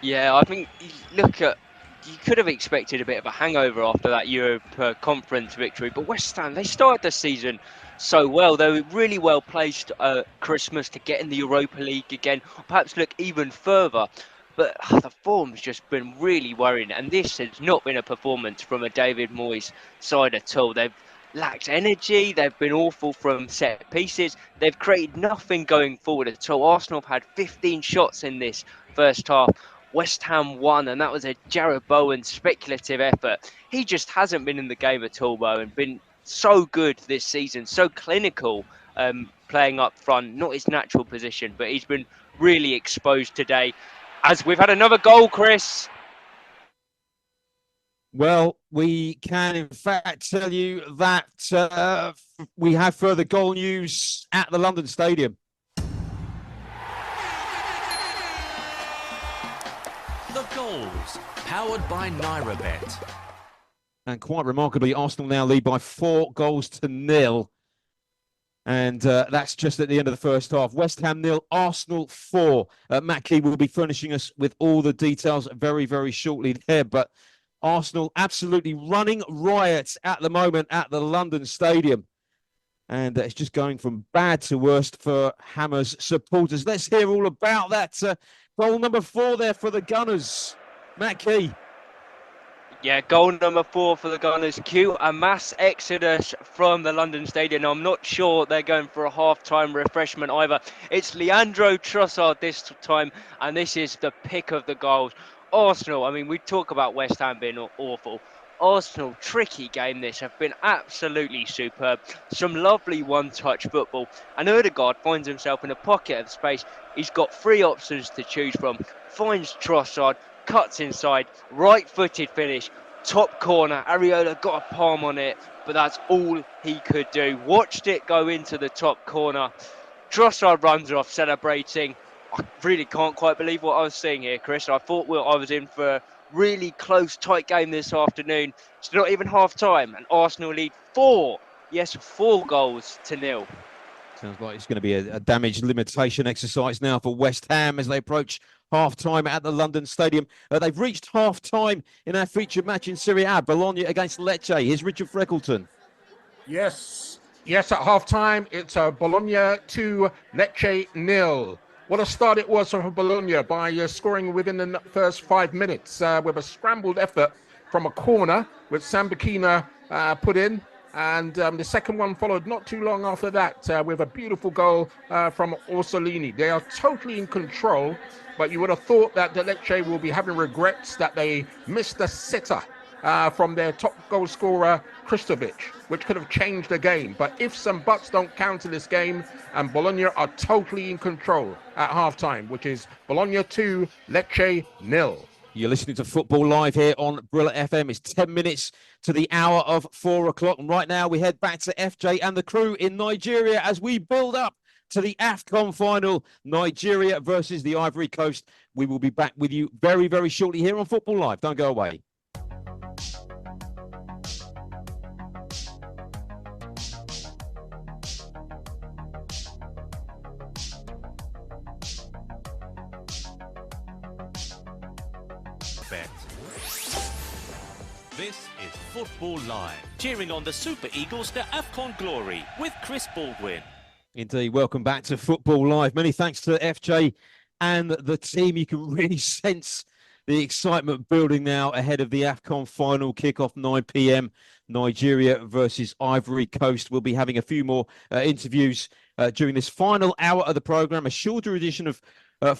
Yeah, I think, you could have expected a bit of a hangover after that Europa Conference victory. But West Ham, they started the season so well. They were really well placed Christmas to get in the Europa League again, perhaps look even further. But the form's just been really worrying, and this has not been a performance from a David Moyes side at all. They've lacked energy, they've been awful from set pieces, they've created nothing going forward at all. Arsenal have had 15 shots in this first half. West Ham won, and that was a Jarrod Bowen speculative effort. He just hasn't been in the game at all, Bowen. Been so good this season, so clinical, playing up front, not his natural position, but he's been really exposed today. As we've had another goal, Chris. Well, we can in fact tell you that we have further goal news at the London Stadium. The goals, powered by NairaBet. And quite remarkably, Arsenal now lead by 4-0. And that's just at the end of the first half. West Ham 0, Arsenal 4. Matt Key will be furnishing us with all the details very, very shortly there. But Arsenal absolutely running riot at the moment at the London Stadium. And it's just going from bad to worst for Hammers supporters. Let's hear all about that. Goal number 4 there for the Gunners. Matt Key. Yeah, goal number 4 for the Gunners. Cue a mass exodus from the London Stadium. I'm not sure they're going for a half-time refreshment either. It's Leandro Trossard this time, and this is the pick of the goals. Arsenal, I mean, we talk about West Ham being awful. Arsenal, tricky game this, have been absolutely superb. Some lovely one-touch football. And Ødegaard finds himself in a pocket of space. He's got 3 options to choose from. Finds Trossard, cuts inside, right-footed finish, top corner. Areola got a palm on it, but that's all he could do. Watched it go into the top corner. Trossard runs off celebrating. I really can't quite believe what I was seeing here, Chris. I thought I was in for a really close, tight game this afternoon. It's not even half-time, and Arsenal lead 4 Yes, 4-0. Sounds like it's going to be a damage limitation exercise now for West Ham as they approach half-time at the London Stadium. They've reached half-time in our featured match in Serie A, Bologna against Lecce. Here's Richard Freckleton. Yes, at half-time, it's Bologna 2, Lecce 0. What a start it was for Bologna by scoring within the first 5 minutes with a scrambled effort from a corner with Sambuchina put in. And the second one followed not too long after that with a beautiful goal from Orsolini. They are totally in control, but you would have thought that the Lecce will be having regrets that they missed a sitter from their top goal scorer, Kristovic, which could have changed the game. But ifs and buts don't count in this game, and Bologna are totally in control at halftime, which is Bologna 2, Lecce 0. You're listening to Football Live here on Brilla FM. It's 10 minutes to the hour of 4 o'clock. And right now we head back to FJ and the crew in Nigeria as we build up to the AFCON Final, Nigeria versus the Ivory Coast. We will be back with you very, very shortly here on Football Live. Don't go away. This is Football Live, cheering on the Super Eagles to AFCON glory with Chris Baldwin. Indeed, welcome back to Football Live. Many thanks to FJ and the team. You can really sense the excitement building now ahead of the AFCON final kickoff 9 p.m. Nigeria versus Ivory Coast. We'll be having a few more interviews during this final hour of the programme, a shorter edition of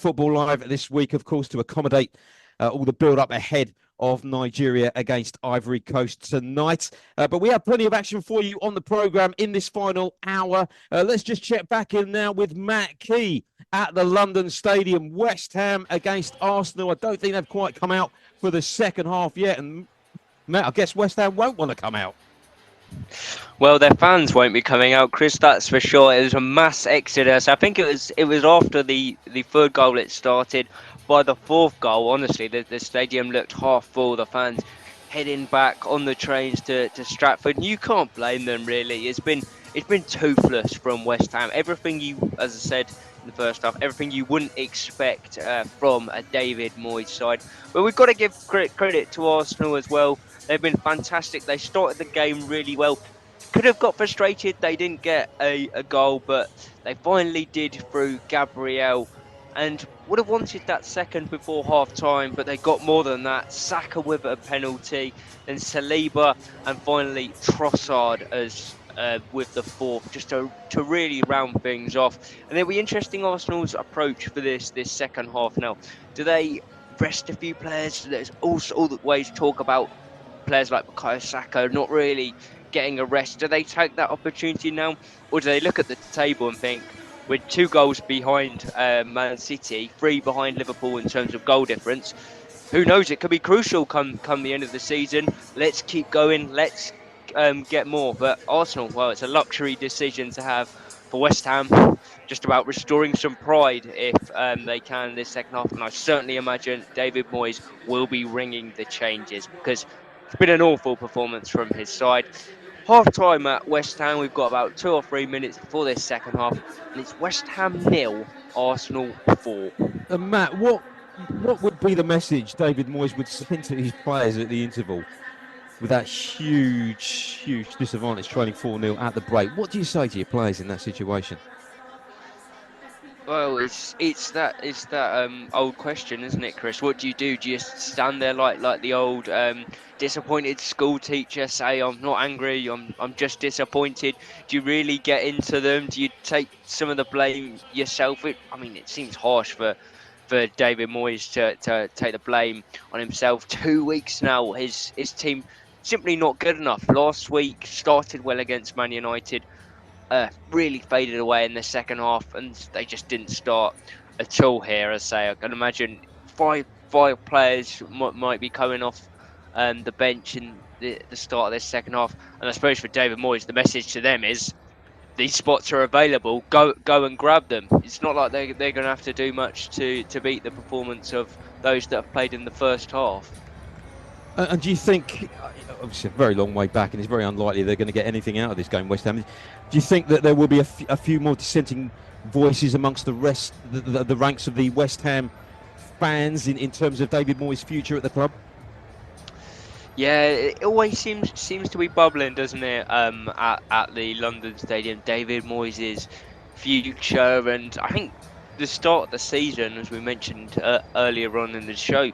Football Live this week, of course, to accommodate all the build-up ahead of Nigeria against Ivory Coast tonight. But we have plenty of action for you on the programme in this final hour. Let's just check back in now with Matt Key at the London Stadium. West Ham against Arsenal. I don't think they've quite come out for the second half yet. And Matt, I guess West Ham won't want to come out. Well, their fans won't be coming out, Chris, that's for sure. It was a mass exodus. I think it was after the third goal it started. By the fourth goal, honestly, the stadium looked half full. The fans heading back on the trains to Stratford. And you can't blame them, really. It's been toothless from West Ham. Everything you, as I said in the first half, everything you wouldn't expect from a David Moyes side. But we've got to give credit to Arsenal as well. They've been fantastic. They started the game really well. Could have got frustrated. They didn't get a goal, but they finally did through Gabriel. And would have wanted that second before half-time, but they got more than that. Saka with a penalty, then Saliba, and finally Trossard as with the fourth, just to really round things off. And it'll be interesting Arsenal's approach for this second half now. Do they rest a few players? There's also all the ways talk about players like Bukayo Saka not really getting a rest. Do they take that opportunity now, or do they look at the table and think, with 2 goals behind Man City, 3 behind Liverpool in terms of goal difference, who knows, it could be crucial come the end of the season. Let's keep going, let's get more. But Arsenal, well, it's a luxury decision to have. For West Ham, just about restoring some pride if they can this second half. And I certainly imagine David Moyes will be ringing the changes, because it's been an awful performance from his side. Half-time at West Ham, we've got about 2 or 3 minutes before this second half, and it's West Ham 0, Arsenal 4. And Matt, what would be the message David Moyes would send to his players at the interval with that huge disadvantage, trailing 4-0 at the break? What do you say to your players in that situation? Well, it's that old question, isn't it, Chris? What do? Do you just stand there like the old disappointed school teacher, say, I'm not angry, I'm just disappointed? Do you really get into them? Do you take some of the blame yourself? It seems harsh for David Moyes to take the blame on himself. 2 weeks now, his team simply not good enough. Last week started well against Man United. Really faded away in the second half, and they just didn't start at all here. As I say, I can imagine five players might be coming off the bench in the start of this second half. And I suppose for David Moyes, the message to them is these spots are available. Go and grab them. It's not like they're going to have to do much to beat the performance of those that have played in the first half. And do you think, obviously a very long way back, and it's very unlikely they're going to get anything out of this game, West Ham. Do you think that there will be a few more dissenting voices amongst the rest, the ranks of the West Ham fans in terms of David Moyes' future at the club? Yeah, it always seems to be bubbling, doesn't it? At the London Stadium, David Moyes' future, and I think the start of the season, as we mentioned earlier on in the show,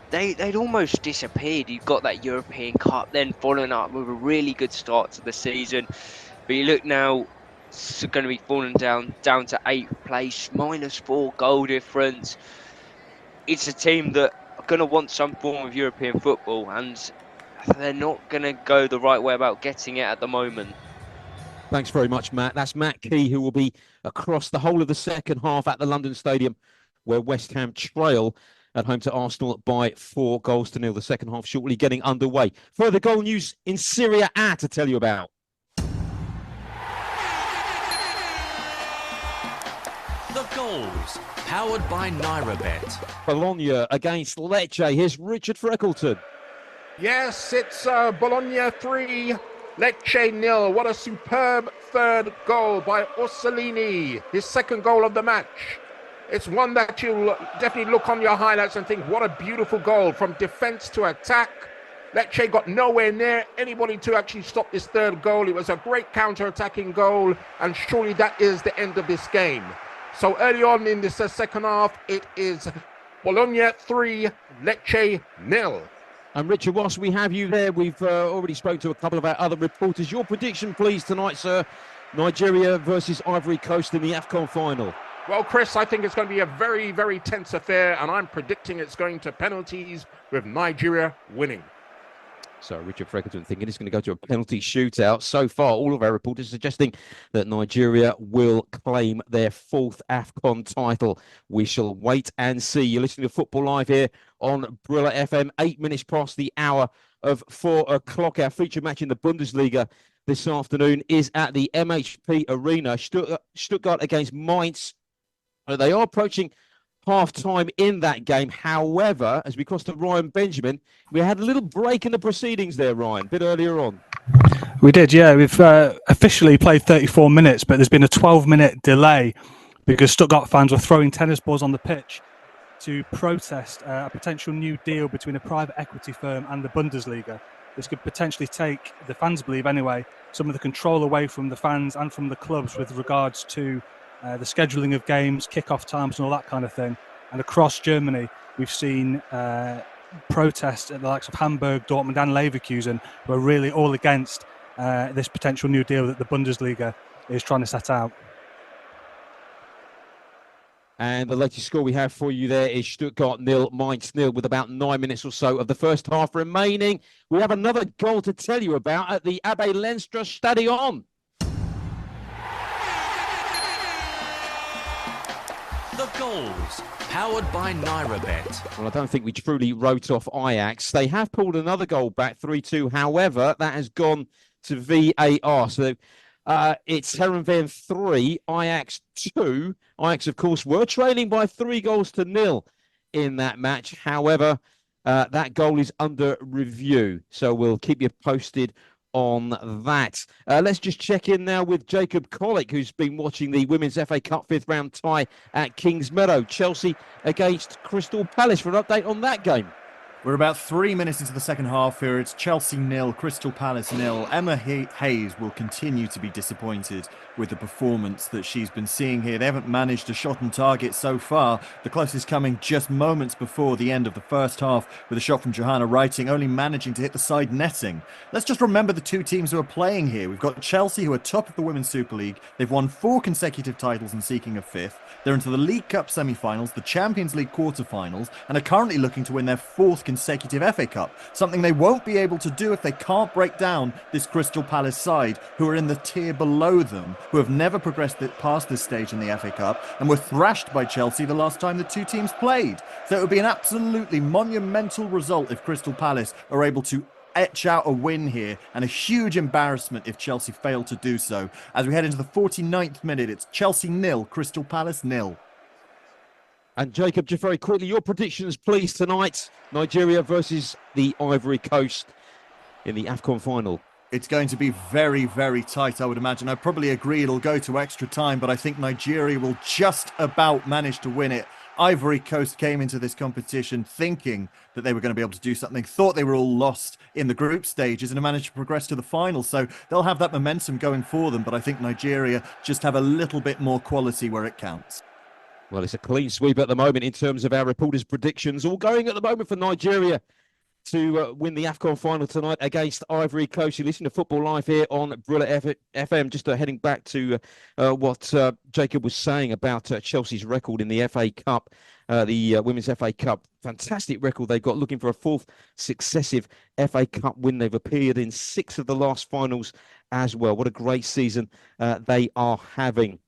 they'd almost disappeared. You got that European Cup, then following up with a really good start to the season, but you look now, it's going to be falling down to 8th place, -4 goal difference. It's a team that are going to want some form of European football, and they're not going to go the right way about getting it at the moment. Thanks very much, Matt. That's Matt Key, who will be across the whole of the second half at the London Stadium, where West Ham trail at home to Arsenal by 4 goals to 0. The second half shortly getting underway. Further goal news in Serie A to tell you about. The goals, powered by NairaBet. Bologna against Lecce. Here's Richard Freckleton. Yes, it's Bologna 3, Lecce 0. What a superb third goal by Orsolini, his second goal of the match. It's one that you'll definitely look on your highlights and think, what a beautiful goal from defence to attack. Lecce got nowhere near anybody to actually stop this third goal. It was a great counter-attacking goal, and surely that is the end of this game. So early on in this second half, it is Bologna 3, Lecce 0. And Richard, whilst we have you there, we've already spoken to a couple of our other reporters. Your prediction, please, tonight, sir. Nigeria versus Ivory Coast in the AFCON Final. Well, Chris, I think it's going to be a very, very tense affair, and I'm predicting it's going to penalties with Nigeria winning. So Richard Freckleton thinking it's going to go to a penalty shootout. So far, all of our reporters suggesting that Nigeria will claim their 4th AFCON title. We shall wait and see. You're listening to Football Live here on Brilla FM, 8 minutes past the hour of 4 o'clock. Our feature match in the Bundesliga this afternoon is at the MHP Arena. Stuttgart against Mainz. They are approaching half-time in that game. However, as we cross to Ryan Benjamin, we had a little break in the proceedings there, Ryan, a bit earlier on. We did, yeah. We've officially played 34 minutes, but there's been a 12-minute delay because Stuttgart fans were throwing tennis balls on the pitch to protest a potential new deal between a private equity firm and the Bundesliga. This could potentially take, the fans believe anyway, some of the control away from the fans and from the clubs with regards to the scheduling of games, kick-off times and all that kind of thing. And across Germany, we've seen protests at the likes of Hamburg, Dortmund and Leverkusen, who are really all against this potential new deal that the Bundesliga is trying to set out. And the latest score we have for you there is Stuttgart 0, Mainz 0, with about 9 minutes or so of the first half remaining. We have another goal to tell you about at the Abe Lenstra Stadion. The goals, powered by NairaBet. Well, I don't think we truly wrote off Ajax. They have pulled another goal back, 3-2. However, that has gone to VAR. So it's Heerenveen 3, Ajax 2. Ajax, of course, were trailing by 3 goals to 0 in that match. However, that goal is under review. So we'll keep you posted on that. Let's just check in now with Jacob Collick, who's been watching the Women's FA Cup 5th round tie at Kings Meadow. Chelsea against Crystal Palace for an update on that game. We're about 3 minutes into the second half here. It's Chelsea 0, Crystal Palace 0. Emma Hayes will continue to be disappointed with the performance that she's been seeing here. They haven't managed a shot on target so far. The closest coming just moments before the end of the first half with a shot from Johanna Writing, only managing to hit the side netting. Let's just remember the two teams who are playing here. We've got Chelsea, who are top of the Women's Super League. They've won 4 consecutive titles and seeking a 5th. They're into the League Cup semi-finals, the Champions League quarter-finals, and are currently looking to win their 4th consecutive FA Cup, something they won't be able to do if they can't break down this Crystal Palace side, who are in the tier below them, who have never progressed past this stage in the FA Cup, and were thrashed by Chelsea the last time the two teams played. So it would be an absolutely monumental result if Crystal Palace are able to etch out a win here, and a huge embarrassment if Chelsea fail to do so. As we head into the 49th minute, it's Chelsea 0, Crystal Palace 0. And Jacob, just very quickly, your predictions, please, tonight. Nigeria versus the Ivory Coast in the AFCON final. It's going to be very, very tight, I would imagine. I probably agree it'll go to extra time, but I think Nigeria will just about manage to win it. Ivory Coast came into this competition thinking that they were going to be able to do something, thought they were all lost in the group stages and managed to progress to the final. So they'll have that momentum going for them, but I think Nigeria just have a little bit more quality where it counts. Well, it's a clean sweep at the moment in terms of our reporters' predictions. All going at the moment for Nigeria to win the AFCON final tonight against Ivory Coast. You listen to Football Live here on Brilla FM. Just heading back to what Jacob was saying about Chelsea's record in the FA Cup, the Women's FA Cup. Fantastic record they've got, looking for a fourth successive FA Cup win. They've appeared in 6 of the last finals as well. What a great season they are having.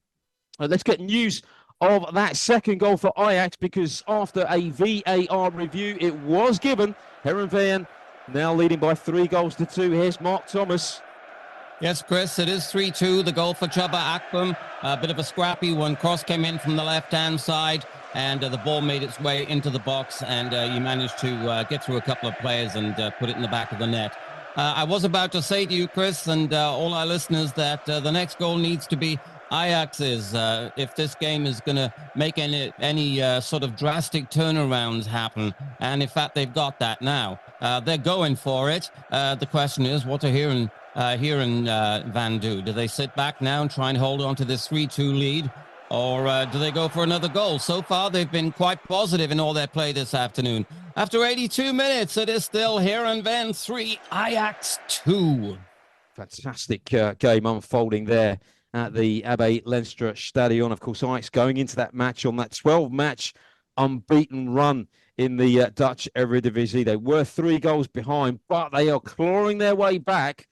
Let's get news of that second goal for Ajax, because after a VAR review, it was given. Heerenveen now leading by 3-2. Here's Mark Thomas. Yes, Chris, it is 3-2. The goal for Chubba Akpom. A bit of a scrappy one. Cross came in from the left-hand side, and the ball made its way into the box, and you managed to get through a couple of players and put it in the back of the net. I was about to say to you, Chris, and all our listeners, that the next goal needs to be Ajax's. If this game is going to make any sort of drastic turnarounds happen, and in fact they've got that now. They're going for it. The question is, what are Heeren Van do? Do they sit back now and try and hold on to this 3-2 lead, or do they go for another goal? So far, they've been quite positive in all their play this afternoon. After 82 minutes, it is still Heerenveen 3, Ajax 2. Fantastic game unfolding there at the Abe Lenstra Stadion. Of course, Ajax going into that match on that 12-match unbeaten run in the Dutch Eredivisie. They were 3 goals behind, but they are clawing their way back.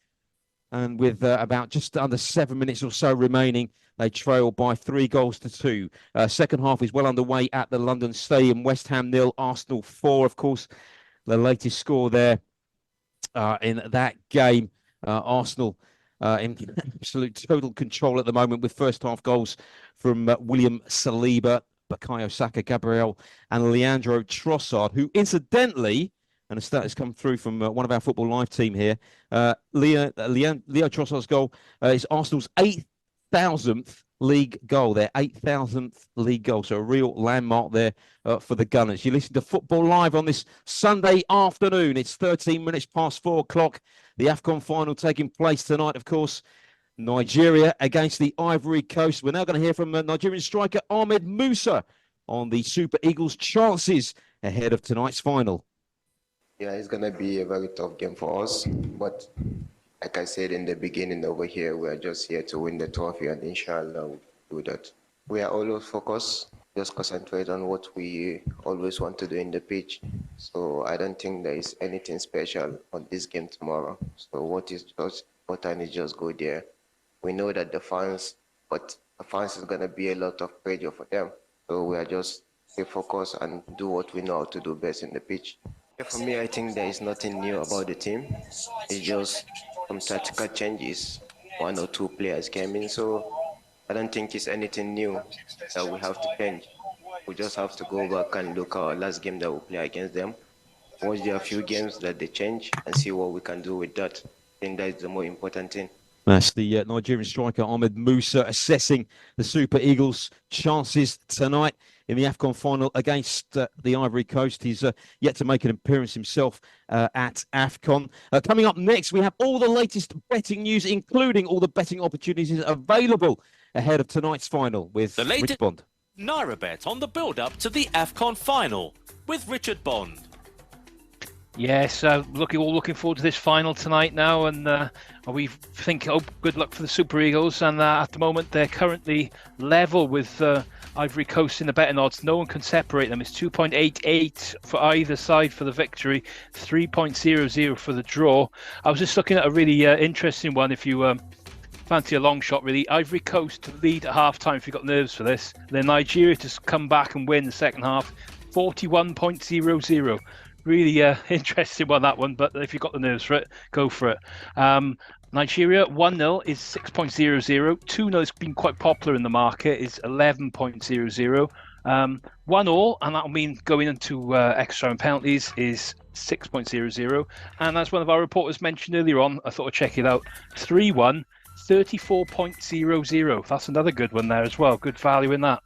And with about just under 7 minutes or so remaining, they trail by 3-2. Second half is well underway at the London Stadium. West Ham 0, Arsenal 4. Of course, the latest score there in that game. Arsenal in absolute total control at the moment, with first half goals from William Saliba, Bukayo Saka, Gabriel and Leandro Trossard, who incidentally, and a stat has come through from one of our Football Live team here, Leo Trossard's goal is Arsenal's 8,000th league goal, their 8,000th league goal. So a real landmark there for the Gunners. You listen to Football Live on this Sunday afternoon. It's 13 minutes past 4 o'clock. The AFCON final taking place tonight, of course. Nigeria against the Ivory Coast. We're now going to hear from Nigerian striker Ahmed Musa on the Super Eagles' chances ahead of tonight's final. Yeah, it's going to be a very tough game for us. But like I said in the beginning over here, we are just here to win the trophy, and inshallah we'll do that. We are always focused, just concentrate on what we always want to do in the pitch. So I don't think there is anything special on this game tomorrow. So what is just important is just go there. We know that the fans is going to be a lot of pressure for them. So we are just stay focused and do what we know how to do best in the pitch. For me, I think there is nothing new about the team. It's just some tactical changes. 1 or 2 players came in, so I don't think it's anything new that we have to change. We just have to go back and look at our last game that we play against them, watch their few games that they change, and see what we can do with that. I think that is the more important thing. That's the Nigerian striker Ahmed Musa assessing the Super Eagles' chances tonight in the AFCON final against the Ivory Coast. He's yet to make an appearance himself at AFCON. Coming up next, we have all the latest betting news, including all the betting opportunities available ahead of tonight's final with The latest Rich Bond. Naira bet on the build-up to the AFCON final with Richard Bond. Yes, all looking forward to this final tonight now, and we think good luck for the Super Eagles. And at the moment, they're currently level with Ivory Coast in the betting odds. No one can separate them. It's 2.88 for either side for the victory, 3.00 for the draw. I was just looking at a really interesting one. If you fancy a long shot, really, Ivory Coast to lead at half-time if you've got nerves for this. Then Nigeria to come back and win the second half, 41.00. Really interesting one, that one, but if you've got the nerves for it, go for it. Nigeria 1-0 is 6.00. 2-0 has been quite popular in the market, is 11.00. One all, and that'll mean going into extra and penalties is 6.00. And as one of our reporters mentioned earlier on, I thought I'd check it out. 3-1, 34.00. That's another good one there as well. Good value in that.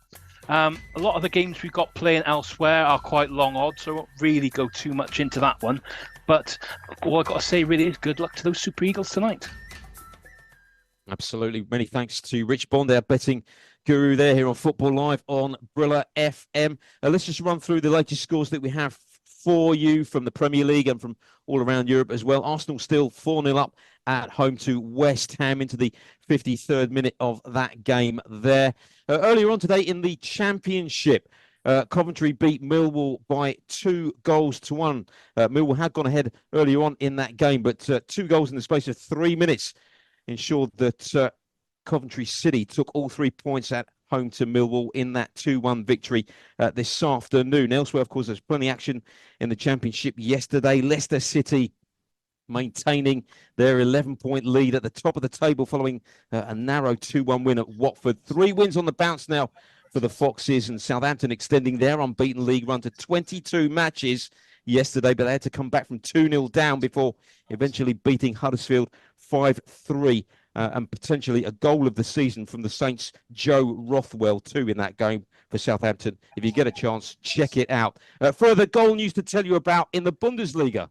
A lot of the games we've got playing elsewhere are quite long odds, so I won't really go too much into that one. But all I've got to say really is good luck to those Super Eagles tonight. Absolutely. Many thanks to Rich Bond, our betting guru there here on Football Live on Brilla FM. Let's just run through the latest scores that we have for you from the Premier League and from all around Europe as well. Arsenal still 4-0 up at home to West Ham into the 53rd minute of that game there. Earlier on today in the Championship, Coventry beat Millwall by 2-1. Millwall had gone ahead earlier on in that game, but 2 goals in the space of 3 minutes ensured that Coventry City took all 3 points at home to Millwall in that 2-1 victory this afternoon. Elsewhere, of course, there's plenty of action in the Championship yesterday. Leicester City maintaining their 11-point lead at the top of the table following a narrow 2-1 win at Watford. 3 wins on the bounce now for the Foxes, and Southampton extending their unbeaten league run to 22 matches yesterday, but they had to come back from 2-0 down before eventually beating Huddersfield 5-3. And potentially a goal of the season from the Saints' Joe Rothwell too in that game for Southampton. If you get a chance, check it out. Further goal news to tell you about in the Bundesliga.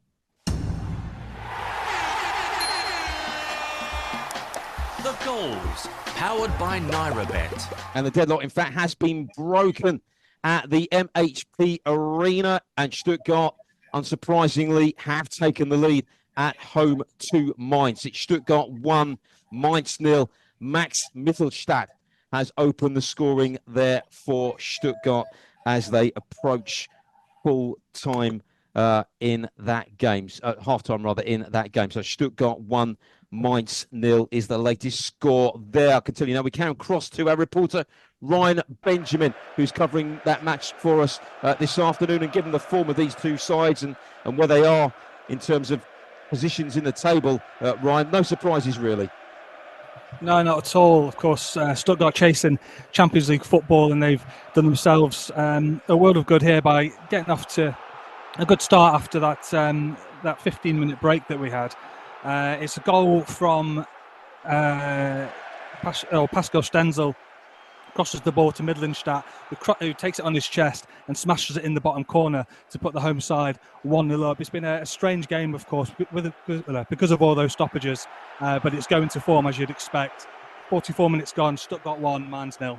The goals, powered by NairaBet. And the deadlock, in fact, has been broken at the MHP Arena, and Stuttgart, unsurprisingly, have taken the lead at home to Mainz. It's Stuttgart 1, Mainz 0. Max Mittelstadt has opened the scoring there for Stuttgart as they approach full time in that game, half time rather, in that game. So Stuttgart 1, Mainz 0 is the latest score there. I can tell you now, we can cross to our reporter Ryan Benjamin, who's covering that match for us this afternoon, and given the form of these two sides and where they are in terms of positions in the table, Ryan, no surprises really. No, not at all. Of course, Stuttgart chasing Champions League football, and they've done themselves a world of good here by getting off to a good start after that 15-minute break that we had. It's a goal from Pascal Stenzel. Crosses the ball to Midlandstadt, who takes it on his chest and smashes it in the bottom corner to put the home side 1-0 up. It's been a strange game, of course, because of all those stoppages, but it's going to form as you'd expect. 44 minutes gone, Stuttgart 1, Mainz 0.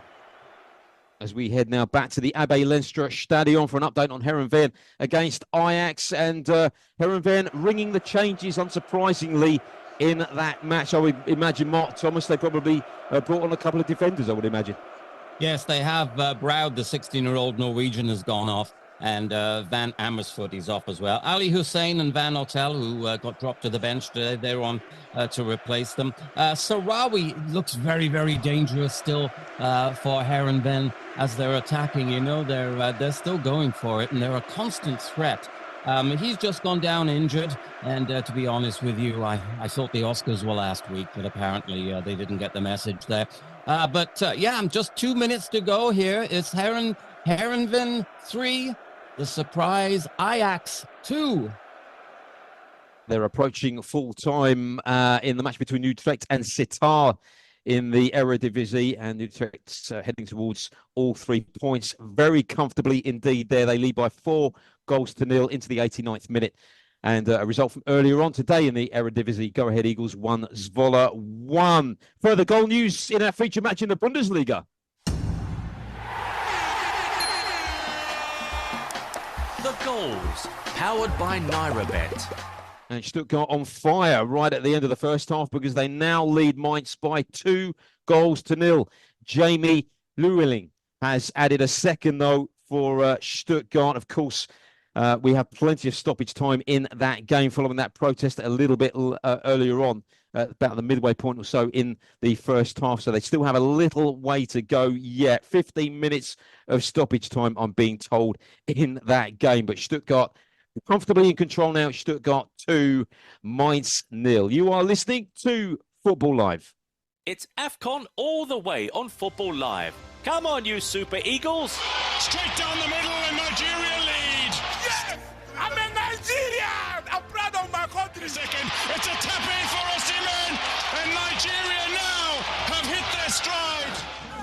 As we head now back to the Abe Lenstra Stadion for an update on Heerenveen against Ajax, and Heerenveen ringing the changes, unsurprisingly, in that match. I would imagine Mark Thomas, they probably brought on a couple of defenders, I would imagine. Yes, they have. Broud, the 16-year-old Norwegian, has gone off, and Van Amersfoort is off as well. Ali Hussein and Van Otel, who got dropped to the bench today, they're on to replace them. Sarawi looks very, very dangerous still for Heerenveen as they're attacking. You know, they're still going for it, and they're a constant threat. He's just gone down injured, and to be honest with you, I thought the Oscars were last week, but apparently they didn't get the message there. Yeah, just 2 minutes to go here. It's Heerenveen 3, the surprise Ajax 2. They're approaching full time in the match between Utrecht and Sittard in the Eredivisie, and Utrecht's heading towards all 3 points very comfortably indeed there. They lead by 4-0 into the 89th minute. And a result from earlier on today in the Eredivisie, Go Ahead Eagles 1, Zwolle 1. Further goal news in our feature match in the Bundesliga. The goals, powered by NairaBet. And Stuttgart on fire right at the end of the first half, because they now lead Mainz by 2-0. Jamie Lewelling has added a second, though, for Stuttgart. Of course, we have plenty of stoppage time in that game following that protest a little bit earlier on, about the midway point or so in the first half. So they still have a little way to go yet. 15 minutes of stoppage time, I'm being told, in that game. But Stuttgart comfortably in control now. Stuttgart 2, Mainz 0. You are listening to Football Live. It's AFCON all the way on Football Live. Come on, you Super Eagles! Straight down the middle and Nigeria lead. Yes! I'm in Nigeria! I'm proud of my country. Second, it's a tapping for Osimhen, and Nigeria now have hit their stride.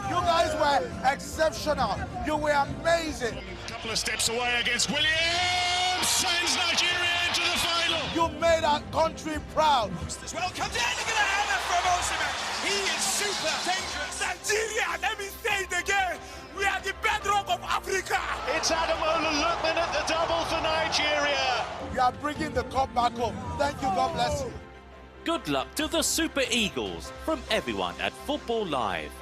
You guys were exceptional. You were amazing. Couple of steps away against Williams, sends Nigeria into the final. You made our country proud. As well comes in, look at the header from Osimhen. He is super dangerous. Nigeria, let me say it again. We are the bedrock of Africa. It's Ademola Lookman at the double for Nigeria. You are bringing the cup back home. Thank you. God bless you. Good luck to the Super Eagles from everyone at Football Live.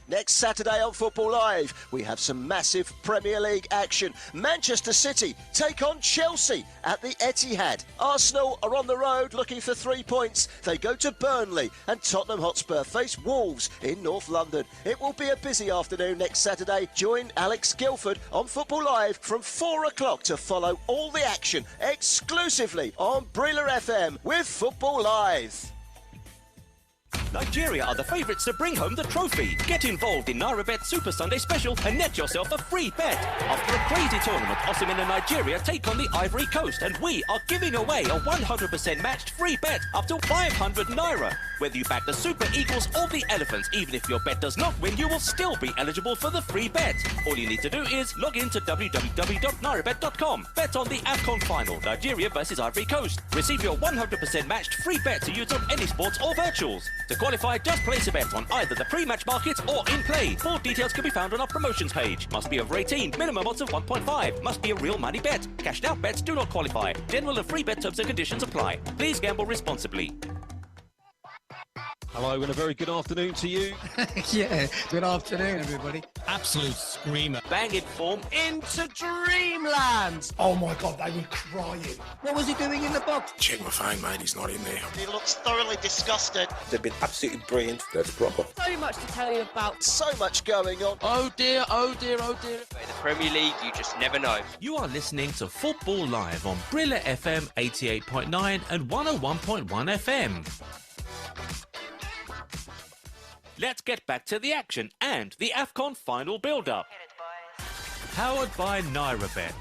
Next Saturday on Football Live, we have some massive Premier League action. Manchester City take on Chelsea at the Etihad. Arsenal are on the road looking for 3 points. They go to Burnley, and Tottenham Hotspur face Wolves in North London. It will be a busy afternoon next Saturday. Join Alex Guilford on Football Live from 4 o'clock to follow all the action exclusively on Briller FM with Football Live. Nigeria are the favourites to bring home the trophy. Get involved in NairaBet Super Sunday Special and net yourself a free bet. After a crazy tournament, Osimhen and Nigeria take on the Ivory Coast, and we are giving away a 100% matched free bet up to 500 Naira. Whether you back the Super Eagles or the Elephants, even if your bet does not win, you will still be eligible for the free bet. All you need to do is log in to www.nairabet.com. Bet on the AFCON Final, Nigeria versus Ivory Coast. Receive your 100% matched free bet to use on any sports or virtuals. To qualify, just place a bet on either the pre-match market or in play. Full details can be found on our promotions page. Must be over 18. Minimum odds of 1.5. Must be a real money bet. Cashed out bets do not qualify. General and free bet terms and conditions apply. Please gamble responsibly. Hello and a very good afternoon to you. Yeah, good afternoon, everybody. Absolute screamer. Banging form. Into dreamland. Oh my God, they were crying. What was he doing in the box? Check my phone, mate. He's not in there. He looks thoroughly disgusted. They've been absolutely brilliant. That's proper. So much to tell you about. So much going on. Oh dear, oh dear, oh dear. In the Premier League, you just never know. You are listening to Football Live on Briller FM 88.9 and 101.1 FM. Let's get back to the action and the AFCON Final build-up. Powered by NairaBet.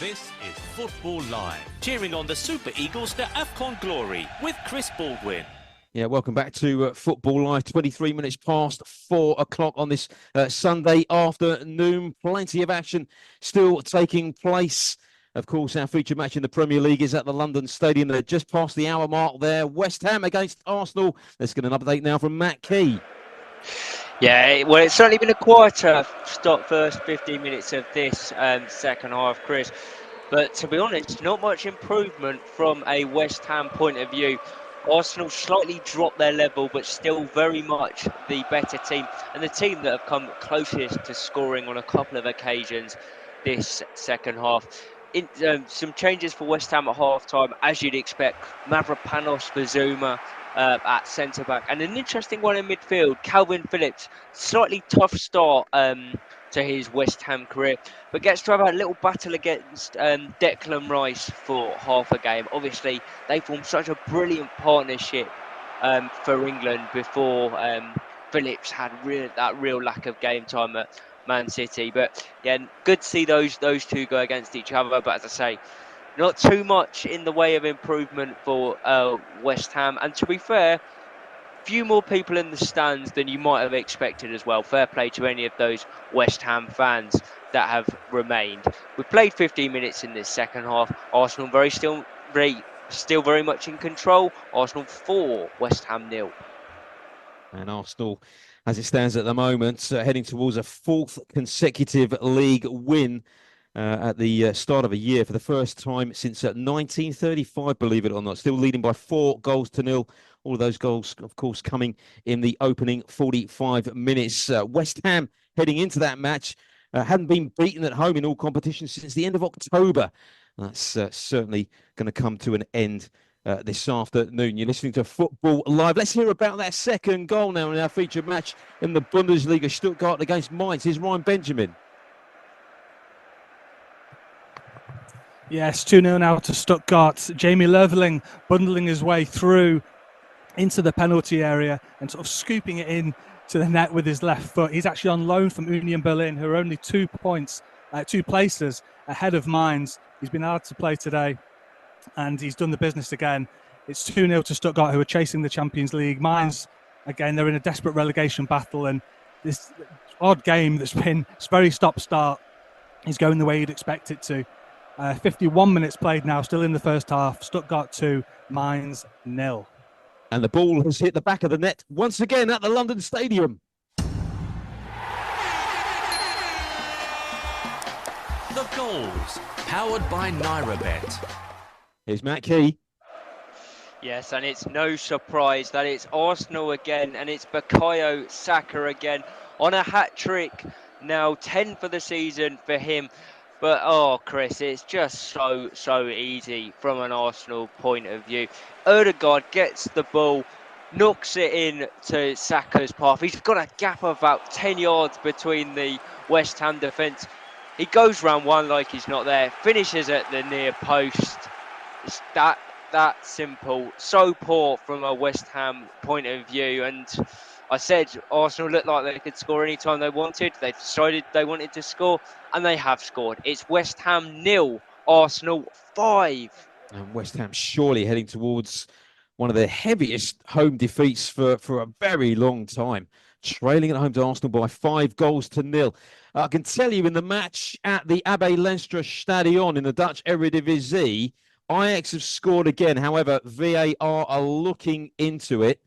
This is Football Live, cheering on the Super Eagles to AFCON glory with Chris Baldwin. Yeah, welcome back to Football Live. 23 minutes past 4 o'clock on this Sunday afternoon. Plenty of action still taking place. Of course, our featured match in the Premier League is at the London Stadium. They're just past the hour mark there. West Ham against Arsenal. Let's get an update now from Matt Key. Yeah, well, it's certainly been a quieter first 15 minutes of this second half, Chris. But to be honest, not much improvement from a West Ham point of view. Arsenal slightly dropped their level, but still very much the better team, and the team that have come closest to scoring on a couple of occasions this second half. Some changes for West Ham at half-time, as you'd expect. Mavropanos Bazuma at centre-back. And an interesting one in midfield, Calvin Phillips. Slightly tough start to his West Ham career, but gets to have a little battle against Declan Rice for half a game. Obviously, they formed such a brilliant partnership for England before Phillips had that real lack of game time at Man City. But again, good to see those two go against each other. But as I say, not too much in the way of improvement for West Ham. And to be fair, few more people in the stands than you might have expected as well. Fair play to any of those West Ham fans that have remained. We played 15 minutes in this second half. Arsenal still very much in control. Arsenal 4, West Ham 0. And Arsenal, as it stands at the moment, heading towards a 4th consecutive league win at the start of a year for the first time since 1935, believe it or not. Still leading by 4-0. All of those goals, of course, coming in the opening 45 minutes. West Ham heading into that match hadn't been beaten at home in all competitions since the end of October. That's certainly going to come to an end this afternoon. You're listening to Football Live. Let's hear about that second goal now in our featured match in the Bundesliga. Stuttgart against Mainz. Here's Ryan Benjamin. Yes, 2-0 now to Stuttgart. Jamie Löwling bundling his way through into the penalty area and sort of scooping it in to the net with his left foot. He's actually on loan from Union Berlin, who are only 2 places ahead of Mainz. He's been hard to play today, and he's done the business again. It's 2-0 to Stuttgart, who are chasing the Champions League. Mainz, again, they're in a desperate relegation battle, and this odd game that's been very stop-start is going the way you'd expect it to. 51 minutes played now, still in the first half. Stuttgart 2, Mainz 0. And the ball has hit the back of the net once again at the London Stadium. The goals, powered by NairaBet. Here's Matt Key. Yes, and it's no surprise that it's Arsenal again, and it's Bukayo Saka again on a hat-trick. Now 10 for the season for him. But, oh, Chris, it's just so easy from an Arsenal point of view. Odegaard gets the ball, knocks it in to Saka's path. He's got a gap of about 10 yards between the West Ham defence. He goes round one like he's not there, finishes at the near post. It's that simple. So poor from a West Ham point of view. And I said Arsenal looked like they could score any time they wanted. They decided they wanted to score, and they have scored. It's West Ham 0, Arsenal 5. And West Ham surely heading towards one of their heaviest home defeats for a very long time, trailing at home to Arsenal by 5-0. I can tell you in the match at the Abe Lenstra Stadion in the Dutch Eredivisie, Ajax have scored again. However, VAR are looking into it.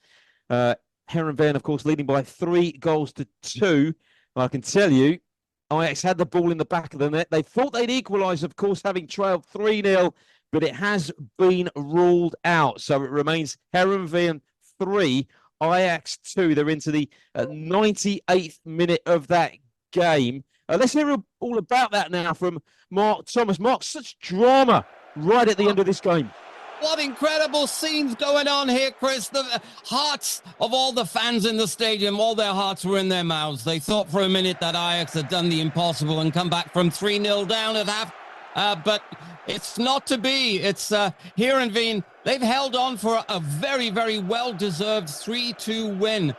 Heerenveen, of course, leading by 3-2. I can tell you, Ajax had the ball in the back of the net. They thought they'd equalise, of course, having trailed 3-0, but it has been ruled out. So it remains Heerenveen 3, Ajax 2. They're into the 98th minute of that game. Let's hear all about that now from Mark Thomas. Mark, such drama right at the end of this game. What incredible scenes going on here, Chris. The hearts of all the fans in the stadium, all their hearts were in their mouths. They thought for a minute that Ajax had done the impossible and come back from 3-0 down at half. But it's not to be. It's Heerenveen. They've held on for a very, very well-deserved 3-2 win.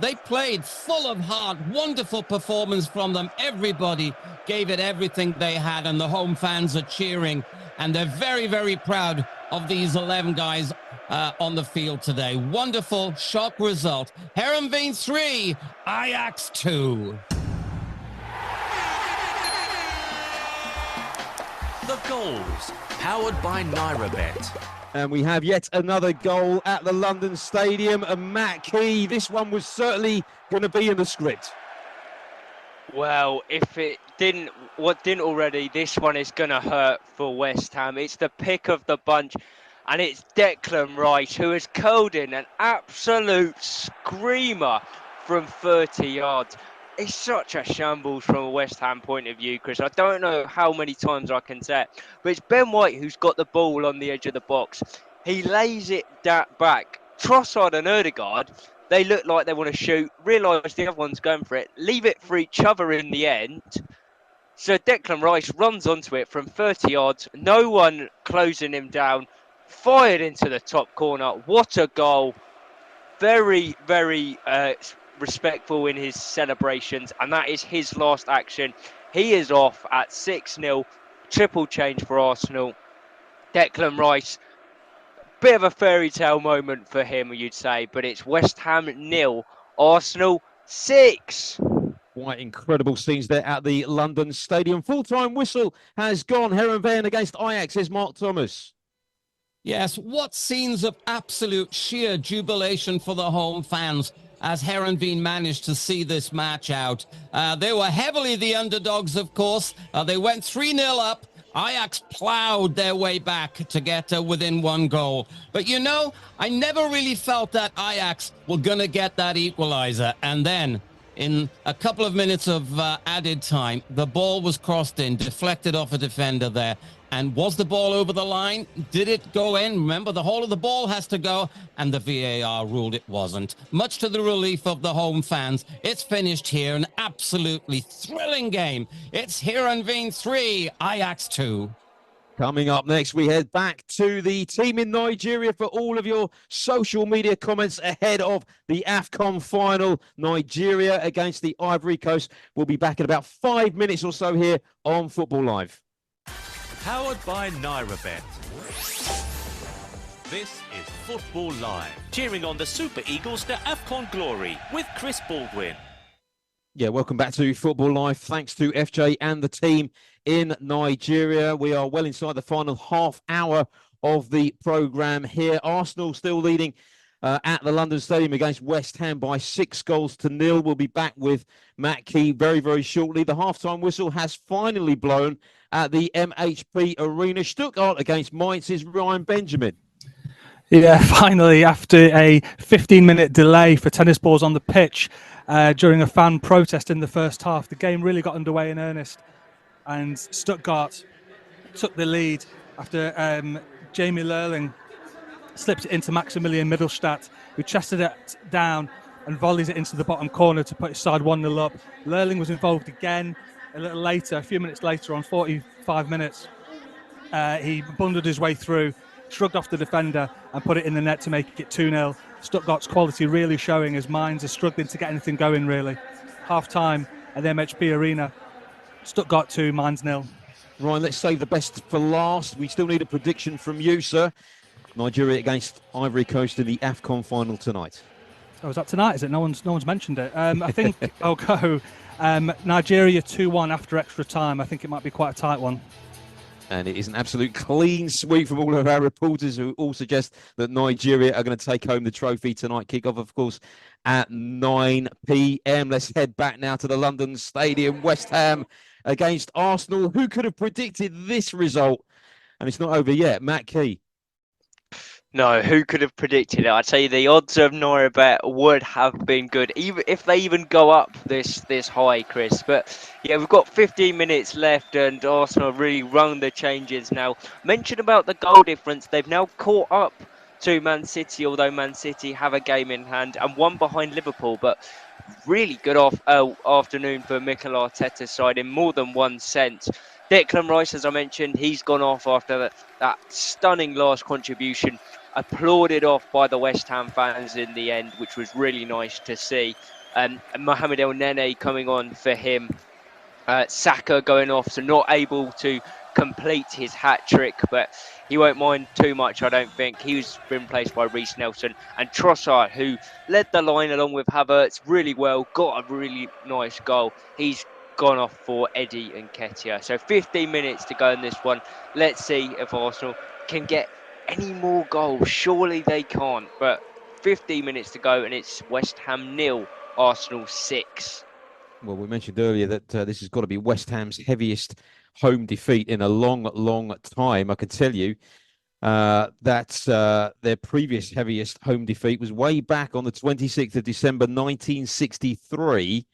They played full of heart. Wonderful performance from them. Everybody gave it everything they had, and the home fans are cheering. And they're very, very proud of these 11 guys on the field today. Wonderful shock result. Heerenveen 3, Ajax 2. The goals, powered by NairaBet. And we have yet another goal at the London Stadium. And Matt Key, this one was certainly going to be in the script. Well, if it didn't already, this one is going to hurt for West Ham. It's the pick of the bunch, and it's Declan Rice, who has curled in an absolute screamer from 30 yards. It's such a shambles from a West Ham point of view, Chris. I don't know how many times I can say it, but it's Ben White who's got the ball on the edge of the box. He lays it back. Trossard and Odegaard, they look like they want to shoot, realise the other one's going for it, leave it for each other in the end. So Declan Rice runs onto it from 30 yards, no one closing him down, fired into the top corner. What a goal. Very, very respectful in his celebrations, and that is his last action. He is off at 6-0, triple change for Arsenal. Declan Rice, bit of a fairy tale moment for him, you'd say, but it's West Ham 0, Arsenal 6. Quite incredible scenes there at the London Stadium. Full-time whistle has gone. Heerenveen against Ajax. Here's Mark Thomas. Yes, what scenes of absolute sheer jubilation for the home fans as Heerenveen managed to see this match out. They were heavily the underdogs, of course. They went 3-0 up. Ajax ploughed their way back to get within one goal. But, you know, I never really felt that Ajax were going to get that equalizer. And then, in a couple of minutes of added time, the ball was crossed in, deflected off a defender there. And was the ball over the line? Did it go in? Remember, the whole of the ball has to go, and the VAR ruled it wasn't. Much to the relief of the home fans, it's finished here. An absolutely thrilling game. It's Heerenveen 3, Ajax 2. Coming up next, we head back to the team in Nigeria for all of your social media comments ahead of the AFCON Final. Nigeria against the Ivory Coast. We'll be back in about 5 minutes or so here on Football Live. Powered by NairaBet. This is Football Live. Cheering on the Super Eagles to AFCON glory with Chris Baldwin. Yeah, welcome back to Football Live. Thanks to FJ and the team in Nigeria. We are well inside the final half hour of the programme here. Arsenal still leading at the London Stadium against West Ham by 6-0. We'll be back with Matt Key very, very shortly. The halftime whistle has finally blown at the MHP Arena. Stuttgart against Mainz's Ryan Benjamin. Yeah, finally, after a 15-minute delay for tennis balls on the pitch during a fan protest in the first half, the game really got underway in earnest. And Stuttgart took the lead after Jamie Lerling slipped it into Maximilian Mittelstadt, who chested it down and volleys it into the bottom corner to put his side 1-0 up. Lerling was involved again a few minutes later on 45 minutes. He bundled his way through, shrugged off the defender and put it in the net to make it 2-0. Stuttgart's quality really showing as Mainz are struggling to get anything going really. Half-time at the MHP Arena, Stuttgart 2, Mainz 0. Ryan, let's save the best for last. We still need a prediction from you, sir. Nigeria against Ivory Coast in the AFCON Final tonight. Oh, is that tonight? Is it? No one's mentioned it. I think I'll go Nigeria 2-1 after extra time. I think it might be quite a tight one. And it is an absolute clean sweep from all of our reporters who all suggest that Nigeria are going to take home the trophy tonight. Kick-off, of course, at 9 p.m. Let's head back now to the London Stadium. West Ham against Arsenal. Who could have predicted this result? And it's not over yet. Matt Key. No, who could have predicted it? I'd say the odds of NairaBet would have been good, even if they even go up this high, Chris. But yeah, we've got 15 minutes left, and Arsenal really run the changes now. Mention about the goal difference; they've now caught up to Man City, although Man City have a game in hand and one behind Liverpool. But really good afternoon for Mikel Arteta's side in more than one sense. Declan Rice, as I mentioned, he's gone off after that stunning last contribution. Applauded off by the West Ham fans in the end, which was really nice to see. And Mohamed El Nene coming on for him. Saka going off, so not able to complete his hat trick, but he won't mind too much, I don't think. He's been replaced by Reece Nelson. And Trossard, who led the line along with Havertz really well, got a really nice goal. He's gone off for Eddie Nketiah. So 15 minutes to go in this one. Let's see if Arsenal can get any more goals. Surely they can't, but 15 minutes to go and it's West Ham 0, Arsenal 6. Well, we mentioned earlier that this has got to be West Ham's heaviest home defeat in a long, long time. I can tell you that their previous heaviest home defeat was way back on the 26th of December 1963.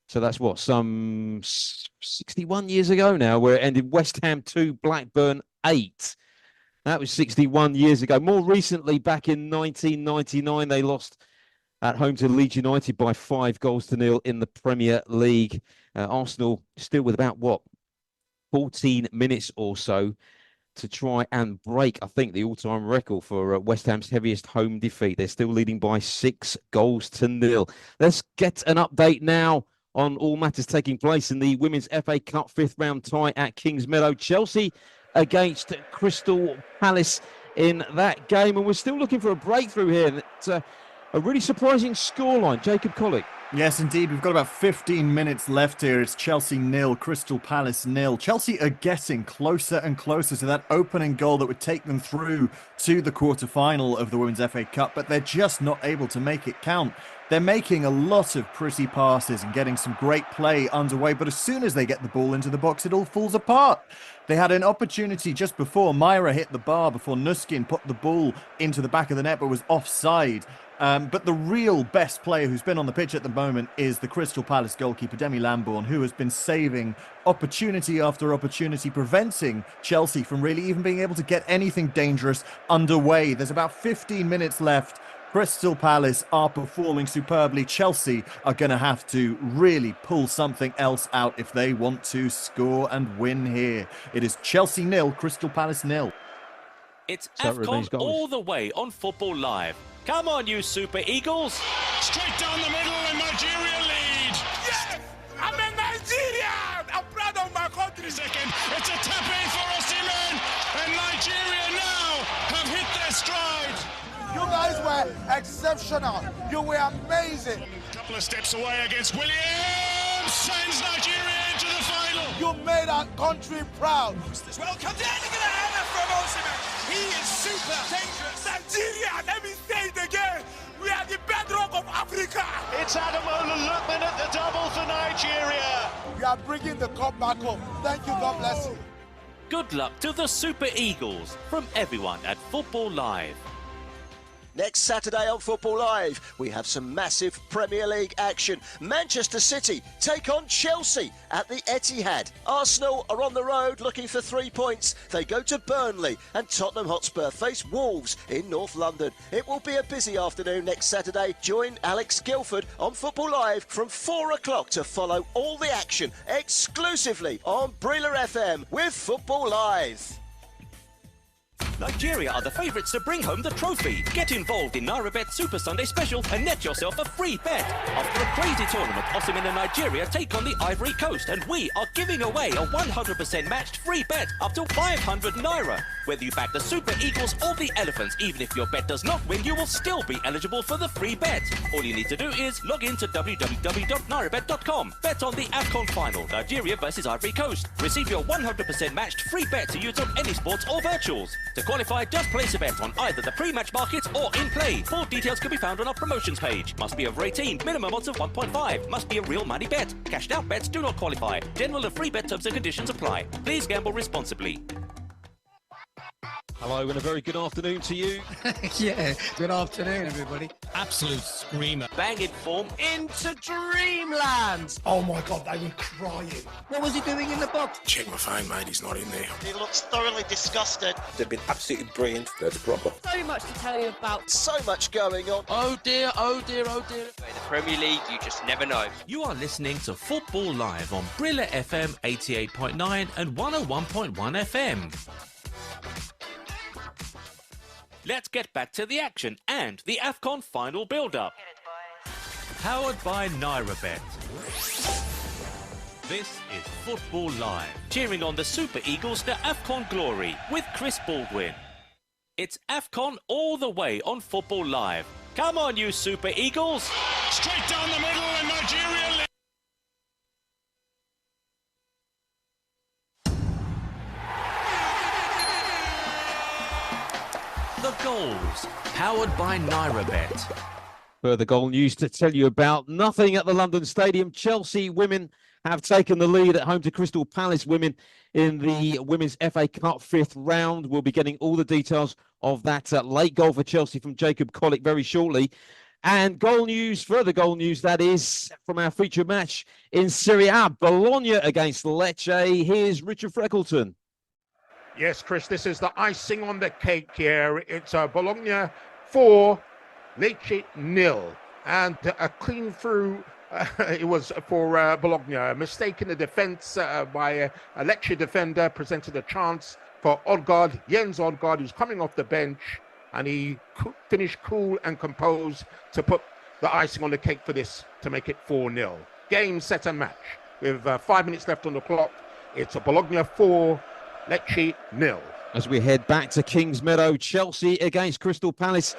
So that's what, some 61 years ago now, where it ended West Ham 2, Blackburn 8. That was 61 years ago. More recently, back in 1999, they lost at home to Leeds United by 5-0 in the Premier League. Arsenal still with about, 14 minutes or so to try and break, I think, the all-time record for West Ham's heaviest home defeat. They're still leading by 6-0. Let's get an update now on all matters taking place in the Women's FA Cup 5th round tie at Kings Meadow. Chelsea against Crystal Palace in that game. And we're still looking for a breakthrough here. It's a really surprising scoreline. Jacob Collick. Yes, indeed. We've got about 15 minutes left here. It's Chelsea 0, Crystal Palace 0. Chelsea are getting closer and closer to that opening goal that would take them through to the quarter-final of the Women's FA Cup, but they're just not able to make it count. They're making a lot of pretty passes and getting some great play underway, but as soon as they get the ball into the box, it all falls apart. They had an opportunity just before. Myra hit the bar before Nuskin put the ball into the back of the net, but was offside. But the real best player who's been on the pitch at the moment is the Crystal Palace goalkeeper, Demi Lambourne, who has been saving opportunity after opportunity, preventing Chelsea from really even being able to get anything dangerous underway. There's about 15 minutes left Crystal Palace are performing superbly. Chelsea are going to have to really pull something else out if they want to score and win here. It is Chelsea 0, Crystal Palace 0. It's So it remains AFCON goalless. all the way on Football Live. Come on, you Super Eagles. Straight down the middle and Nigeria lead. Yes! I'm a Nigerian! I'm proud of my country. Second, it's a tap-in for Osimhen, and Nigeria now have hit their stride. You guys were exceptional. You were amazing. A couple of steps away against Williams, sends Nigeria into the final. You made our country proud. Welcome to the hammer from Osimhen. He is super dangerous. Nigeria, let me say it again. We are the bedrock of Africa. It's Ademola Lookman at the double for Nigeria. We are bringing the cup back home. Thank you. God bless you. Good luck to the Super Eagles from everyone at Football Live. Next Saturday on Football Live, we have some massive Premier League action. Manchester City take on Chelsea at the Etihad. Arsenal are on the road looking for 3 points. They go to Burnley, and Tottenham Hotspur face Wolves in North London. It will be a busy afternoon next Saturday. Join Alex Guilford on Football Live from 4 o'clock to follow all the action exclusively on Breeler FM with Football Live. Nigeria are the favourites to bring home the trophy. Get involved in NairaBet Super Sunday Special and net yourself a free bet. After a crazy tournament, Osimhen and Nigeria take on the Ivory Coast, and we are giving away a 100% matched free bet up to 500 Naira. Whether you back the Super Eagles or the Elephants, even if your bet does not win, you will still be eligible for the free bet. All you need to do is log in to www.nairabet.com. Bet on the AFCON Final, Nigeria versus Ivory Coast. Receive your 100% matched free bet to use on any sports or virtuals. To qualify, just place a bet on either the pre-match market or in play. Full details can be found on our promotions page. Must be over 18. Minimum odds of 1.5. Must be a real money bet. Cashed out bets do not qualify. General and free bet terms and conditions apply. Please gamble responsibly. Hello and a very good afternoon to you. Yeah, good afternoon, everybody. Absolute screamer. Bang in form. Into dreamland. Oh my God, they were crying. What was he doing in the box? Check my phone, mate. He's not in there. He looks thoroughly disgusted. They've been absolutely brilliant. That's proper. So much to tell you about. So much going on. Oh dear, oh dear, oh dear. In the Premier League, you just never know. You are listening to Football Live on Briller FM 88.9 and 101.1 FM. Let's get back to the action and the AFCON Final build-up. Powered by NairaBet. This is Football Live, cheering on the Super Eagles to AFCON glory with Chris Baldwin. It's AFCON all the way on Football Live. Come on, you Super Eagles! Straight down the middle and Nigeria lead. The goals, powered by NairaBet. Further goal news to tell you about. Nothing at the London Stadium. Chelsea women have taken the lead at home to Crystal Palace women in the Women's FA Cup 5th round. We'll be getting all the details of that late goal for Chelsea from Jacob Collick very shortly. And goal news, further goal news, that is from our feature match in Serie A. Bologna against Lecce. Here's Richard Freckleton. Yes, Chris, this is the icing on the cake here. It's Bologna 4, Lecce 0. And a clean through, it was for Bologna. A mistake in the defence by a Lecce defender presented a chance for Odgaard, Jens Odgaard, who's coming off the bench. And he finished cool and composed to put the icing on the cake for this, to make it 4-0. Game, set and match. With 5 minutes left on the clock, it's a Bologna 4, Lecce 0. As we head back to Kings Meadow, Chelsea against Crystal Palace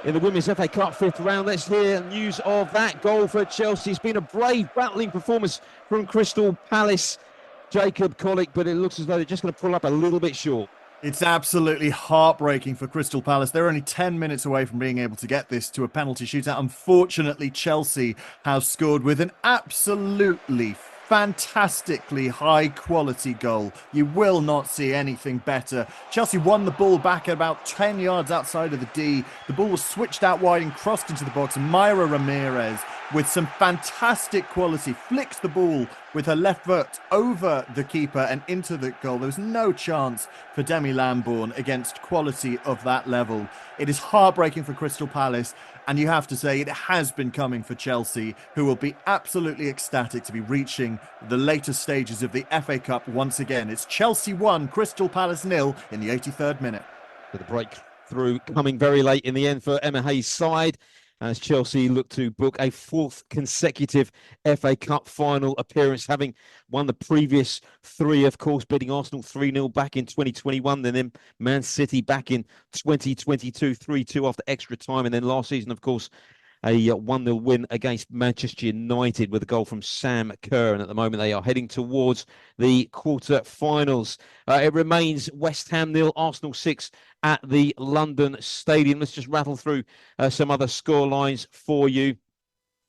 in the Women's FA Cup 5th round. Let's hear news of that goal for Chelsea. It's been a brave battling performance from Crystal Palace. Jacob Collick, but it looks as though they're just going to pull up a little bit short. It's absolutely heartbreaking for Crystal Palace. They're only 10 minutes away from being able to get this to a penalty shootout. Unfortunately, Chelsea have scored with an absolutely fantastically high-quality goal. You will not see anything better. Chelsea won the ball back at about 10 yards outside of the D. The ball was switched out wide and crossed into the box. And Myra Ramirez, with some fantastic quality, flicks the ball with her left foot over the keeper and into the goal. There was no chance for Demi Lambourne against quality of that level. It is heartbreaking for Crystal Palace, and you have to say it has been coming for Chelsea, who will be absolutely ecstatic to be reaching the later stages of the FA Cup once again. It's Chelsea 1, Crystal Palace 0 in the 83rd minute. With a breakthrough coming very late in the end for Emma Hayes' side, as Chelsea look to book a 4th consecutive FA Cup final appearance, having won the previous 3, of course, beating Arsenal 3-0 back in 2021, then Man City back in 2022, 3-2 after extra time, and then last season, of course, a 1-0 win against Manchester United with a goal from Sam Kerr. And at the moment, they are heading towards the quarter-finals. It remains West Ham 0, Arsenal 6 at the London Stadium. Let's just rattle through some other score lines for you.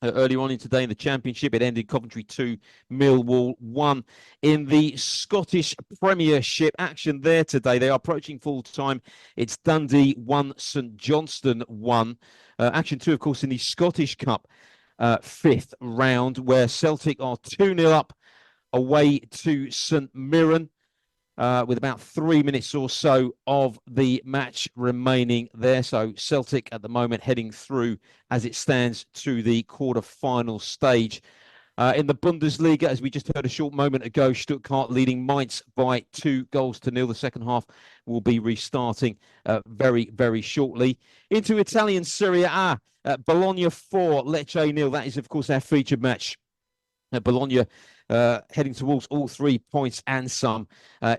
Earlier on in today in the Championship, it ended Coventry 2, Millwall 1. In the Scottish Premiership, action there today. They are approaching full time. It's Dundee 1, St Johnstone 1. Action 2, of course, in the Scottish Cup 5th round, where Celtic are 2-0 up away to St Mirren. With about 3 minutes or so of the match remaining there. So Celtic at the moment heading through as it stands to the quarter-final stage. In the Bundesliga, as we just heard a short moment ago, Stuttgart leading Mainz by 2-0. The second half will be restarting very, very shortly. Into Italian Serie A, Bologna 4, Lecce 0. That is, of course, our featured match. Bologna heading towards all 3 points and some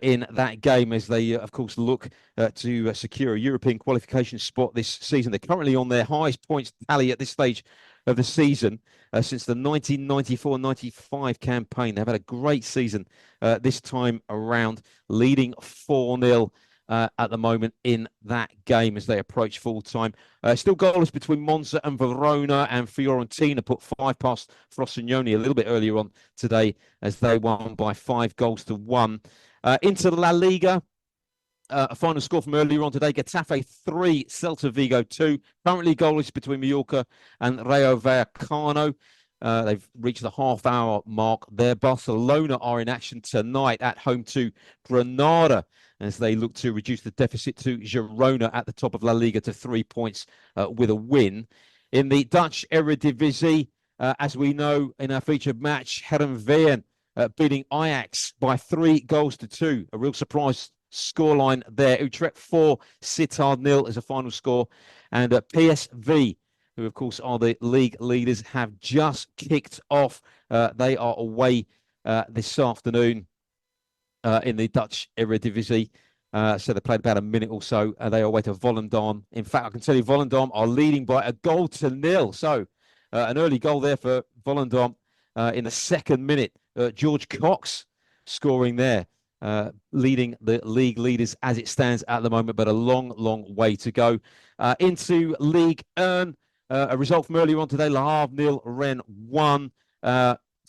in that game as they, of course, look to secure a European qualification spot this season. They're currently on their highest points tally at this stage of the season since the 1994-95 campaign. They've had a great season this time around, leading 4-0. At the moment in that game as they approach full time. Still goalless between Monza and Verona, and Fiorentina put 5 past Frosinone a little bit earlier on today as they won by 5-1. Into La Liga, a final score from earlier on today: Getafe 3, Celta Vigo 2. Currently goalless between Mallorca and Rayo Vallecano. They've reached the half-hour mark there. Barcelona are in action tonight at home to Granada as they look to reduce the deficit to Girona at the top of La Liga to 3 points with a win. In the Dutch Eredivisie, as we know in our featured match, Heerenveen beating Ajax by 3-2. A real surprise scoreline there. Utrecht 4, Sittard 0 as a final score. And PSV, who of course are the league leaders, have just kicked off. They are away this afternoon in the Dutch Eredivisie. So they played about a minute or so. They are away to Volendam. In fact, I can tell you Volendam are leading by 1-0. So an early goal there for Volendam in the 2nd minute. George Cox scoring there, leading the league leaders as it stands at the moment, but a long, long way to go. Into League 1. A result from earlier on today: Le Havre 0, Rennes 1.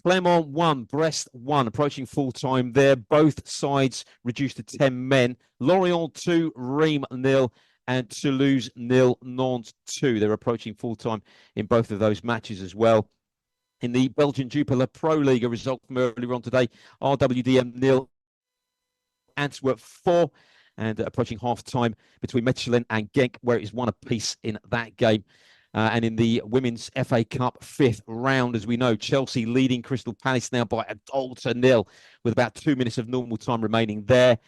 Clermont 1, Brest 1, approaching full time there. Both sides reduced to 10 men. Lorient 2, Reims 0, and Toulouse 0, Nantes 2. They're approaching full time in both of those matches as well. In the Belgian Jupiler Pro League, a result from earlier on today: RWDM 0, Antwerp 4, and approaching half time between Mechelen and Genk, where it is 1 apiece in that game. And in the Women's FA Cup 5th round, as we know, Chelsea leading Crystal Palace now by 1-0 with about 2 minutes of normal time remaining there.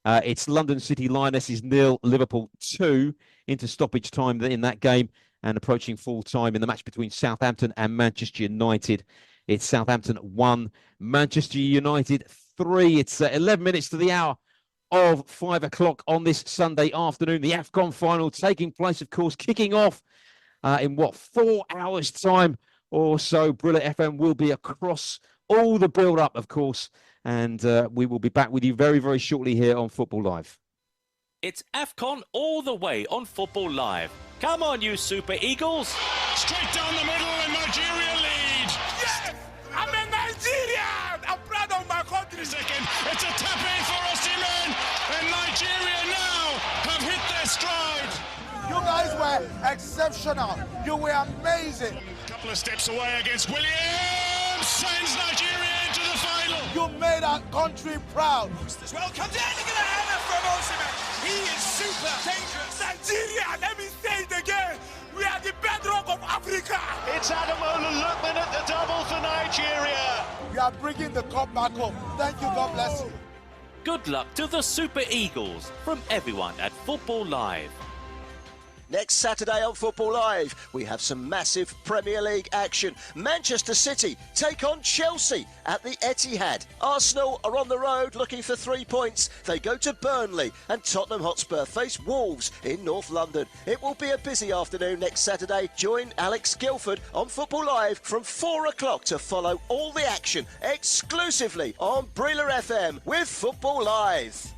It's London City Lionesses 0, Liverpool 2 into stoppage time in that game, and approaching full time in the match between Southampton and Manchester United. It's Southampton 1, Manchester United 3. It's 11 minutes to the hour of 5 o'clock on this Sunday afternoon. The AFCON Final taking place, of course, kicking off in 4 hours' time or so. Brilliant FM will be across all the build-up, of course, and we will be back with you very, very shortly here on Football Live. It's AFCON all the way on Football Live. Come on, you Super Eagles! Straight down the middle and Nigeria lead. Yes! I'm a Nigerian! I'm proud of my country. Second, it's a tapping for Osimhen, and Nigeria now have hit their stride. You guys were exceptional. You were amazing. A couple of steps away against Williams, sends Nigeria into the final. You made our country proud. Well, comes in, look at that hammer from Osimhen. He is super dangerous. Nigeria, let me say it again. We are the bedrock of Africa. It's Ademola Lookman at the double for Nigeria. We are bringing the cup back home. Thank you, God bless you. Good luck to the Super Eagles from everyone at Football Live. Next Saturday on Football Live, we have some massive Premier League action. Manchester City take on Chelsea at the Etihad. Arsenal are on the road looking for 3 points. They go to Burnley, and Tottenham Hotspur face Wolves in North London. It will be a busy afternoon next Saturday. Join Alex Guilford on Football Live from 4 o'clock to follow all the action exclusively on Briller FM with Football Live.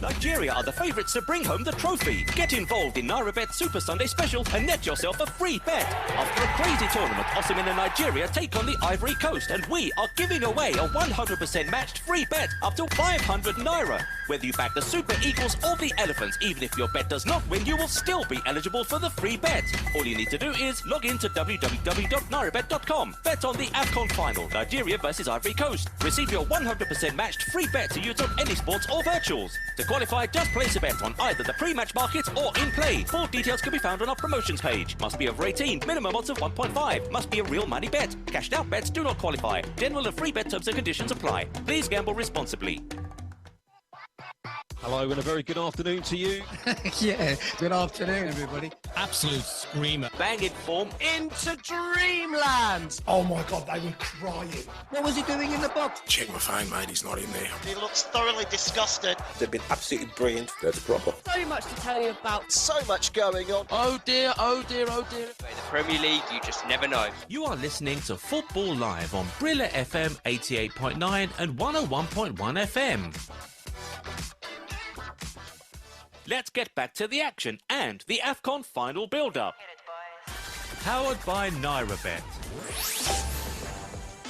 Nigeria are the favourites to bring home the trophy. Get involved in NairaBet Super Sunday Special and net yourself a free bet. After a crazy tournament, Osimhen and Nigeria take on the Ivory Coast, and we are giving away a 100% matched free bet up to 500 Naira. Whether you back the Super Eagles or the Elephants, even if your bet does not win, you will still be eligible for the free bet. All you need to do is log in to www.nairabet.com. Bet on the AFCON Final, Nigeria versus Ivory Coast. Receive your 100% matched free bet to use on any sports or virtuals. To qualify, just place a bet on either the pre-match market or in play. Full details can be found on our promotions page. Must be over 18. Minimum odds of 1.5. Must be a real money bet. Cashed out bets do not qualify. General and free bet terms and conditions apply. Please gamble responsibly. Hello and a very good afternoon to you. Yeah, good afternoon, everybody. Absolute screamer. Bang in form. Into dreamland. Oh my God, they were crying. What was he doing in the box? Check my phone, mate. He's not in there. He looks thoroughly disgusted. They've been absolutely brilliant. That's proper. So much to tell you about. So much going on. Oh dear, oh dear, oh dear. In the Premier League, you just never know. You are listening to Football Live on Briller FM 88.9 and 101.1 FM. Let's get back to the action and the AFCON Final build-up. Powered by NairaBet.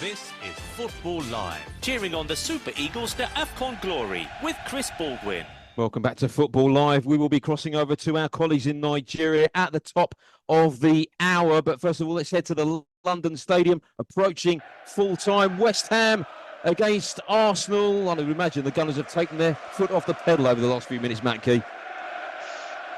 This is Football Live, cheering on the Super Eagles to AFCON glory with Chris Baldwin. Welcome back to Football Live. We will be crossing over to our colleagues in Nigeria at the top of the hour. But first of all, let's head to the London Stadium, approaching full-time. West Ham against Arsenal. I would imagine the Gunners have taken their foot off the pedal over the last few minutes, Matt Key.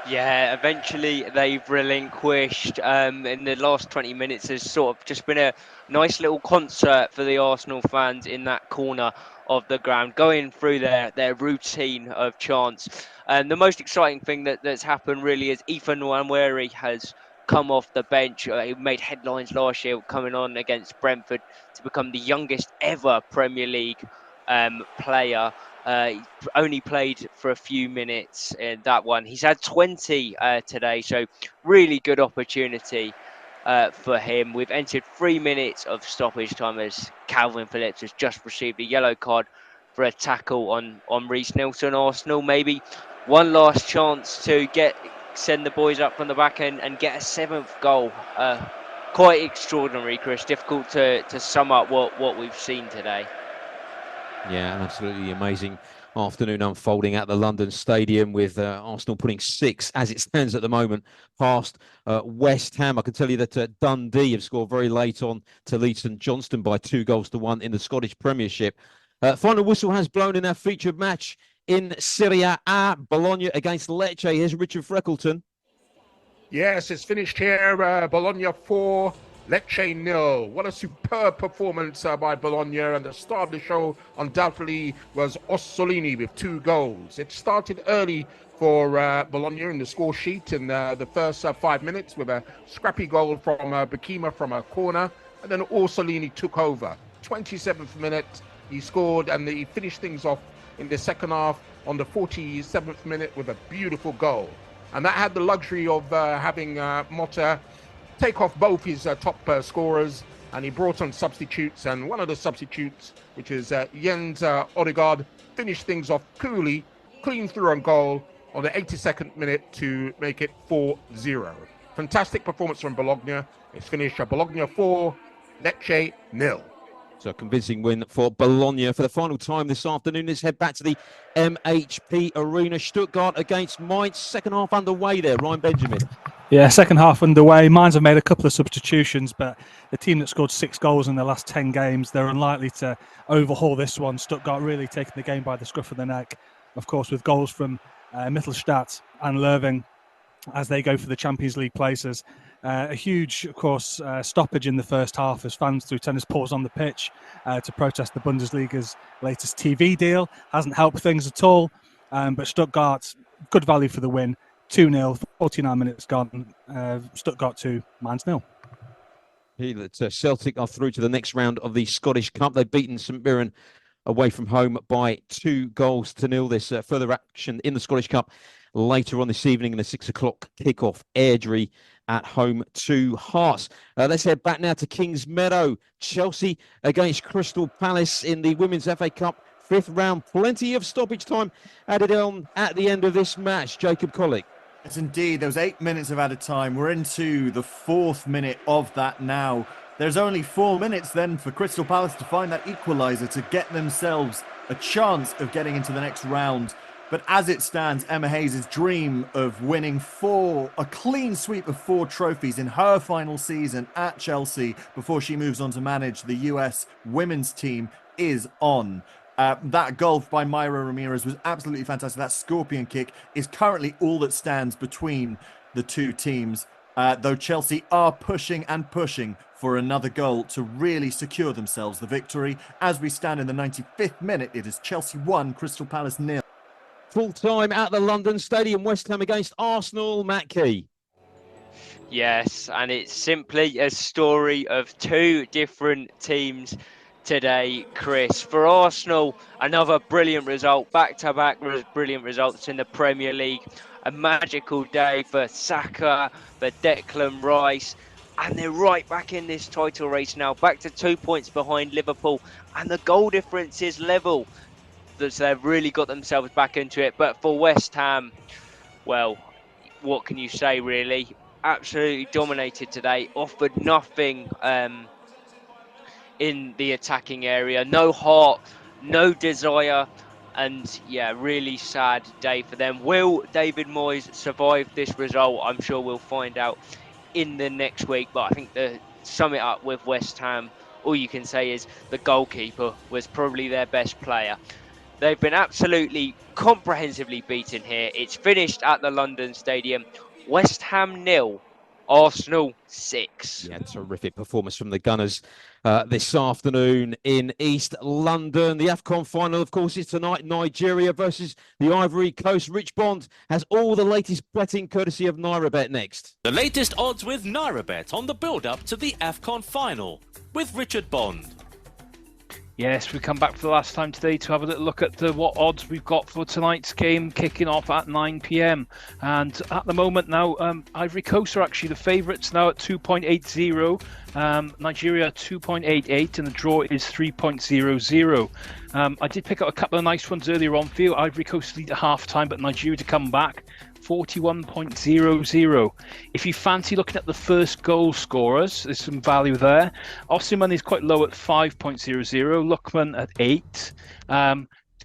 Yeah, eventually they've relinquished. In the last 20 minutes, there's sort of just been a nice little concert for the Arsenal fans in that corner of the ground, going through their routine of chants. And the most exciting thing that's happened really is Ethan Nwaneri has come off the bench. He made headlines last year coming on against Brentford to become the youngest ever Premier League player. He only played for a few minutes in that one. He's had 20 today, so really good opportunity for him. We've entered 3 minutes of stoppage time as Calvin Phillips has just received a yellow card for a tackle on Reece Nelson. Arsenal maybe one last chance to send the boys up from the back end and get a 7th goal. Quite extraordinary, Chris. Difficult to sum up what we've seen today. Yeah, an absolutely amazing afternoon unfolding at the London Stadium with Arsenal putting 6, as it stands at the moment, past West Ham. I can tell you that Dundee have scored very late on to lead St Johnstone by 2-1 in the Scottish Premiership. Final whistle has blown in our featured match in Serie A, Bologna against Lecce. Here's Richard Freckleton. Yes, it's finished here. Bologna 4, Lecce 0. What a superb performance by Bologna, and the star of the show undoubtedly was Ossolini with 2 goals. It started early for Bologna in the score sheet in the first 5 minutes with a scrappy goal from Bakima from a corner, and then Orsolini took over. 27th minute he scored, and he finished things off in the second half on the 47th minute with a beautiful goal. And that had the luxury of having Motta take off both his top scorers, and he brought on substitutes, and one of the substitutes, which is Jens Odegaard, finished things off coolly, clean through on goal on the 82nd minute to make it 4-0. Fantastic performance from Bologna. It's finished Bologna 4, Lecce 0. So a convincing win for Bologna. For the final time this afternoon, let's head back to the MHP Arena. Stuttgart against Mainz. Second half underway there, Ryan Benjamin. Yeah, second half underway. Mines have made a couple of substitutions, but the team that scored 6 goals in the last 10 games, they're unlikely to overhaul this one. Stuttgart really taking the game by the scruff of the neck, of course, with goals from Mittelstadt and Lerving as they go for the Champions League places. A huge, of course, stoppage in the first half as fans threw tennis balls on the pitch to protest the Bundesliga's latest TV deal. Hasn't helped things at all, but Stuttgart, good value for the win. 2-0, 49 minutes gone. Stuttgart 2, Mainz 0. Celtic are through to the next round of the Scottish Cup. They've beaten St Mirren away from home by 2-0. There's further action in the Scottish Cup later on this evening in a 6 o'clock kickoff. Airdrie at home to Hearts. Let's head back now to Kings Meadow. Chelsea against Crystal Palace in the Women's FA Cup 5th round. Plenty of stoppage time added on at the end of this match. Jacob Collick. Yes, indeed. There was 8 minutes of added time. We're into the 4th minute of that now. There's only 4 minutes then for Crystal Palace to find that equaliser to get themselves a chance of getting into the next round. But as it stands, Emma Hayes' dream of winning a clean sweep of 4 trophies in her final season at Chelsea before she moves on to manage the US women's team is on. That goal by Mayra Ramirez was absolutely fantastic. That scorpion kick is currently all that stands between the two teams, though Chelsea are pushing and pushing for another goal to really secure themselves the victory. As we stand in the 95th minute, it is Chelsea 1, Crystal Palace 0. Full time at the London Stadium, West Ham against Arsenal. Matt Key. Yes, and it's simply a story of 2 different teams today, Chris. For Arsenal, another brilliant result, back-to-back brilliant results in the Premier League. A magical day for Saka, for Declan Rice, and they're right back in this title race now, back to 2 points behind Liverpool, and the goal difference is level. So they've really got themselves back into it. But for West Ham, well, what can you say, really? Absolutely dominated today, offered nothing in the attacking area, no heart, no desire, and yeah, really sad day for them. Will David Moyes survive this result? I'm sure we'll find out in the next week, but I think to sum it up with West Ham, all you can say is the goalkeeper was probably their best player. They've been absolutely comprehensively beaten here. It's finished at the London Stadium. West Ham 0, Arsenal 6. Yeah, terrific performance from the Gunners this afternoon in East London. The AFCON Final, of course, is tonight. Nigeria versus the Ivory Coast. Rich Bond has all the latest betting courtesy of NairaBet next. The latest odds with NairaBet on the build-up to the AFCON Final with Richard Bond. Yes, we come back for the last time today to have a little look at what odds we've got for tonight's game, kicking off at 9 p.m. And at the moment now, Ivory Coast are actually the favourites now at 2.80. Nigeria 2.88, and the draw is 3.00. I did pick up a couple of nice ones earlier on for you. Ivory Coast lead at half-time, but Nigeria to come back. 41.00. If you fancy looking at the first goal scorers, there's some value there. Osimhen is quite low at 5.00. Lookman at 8.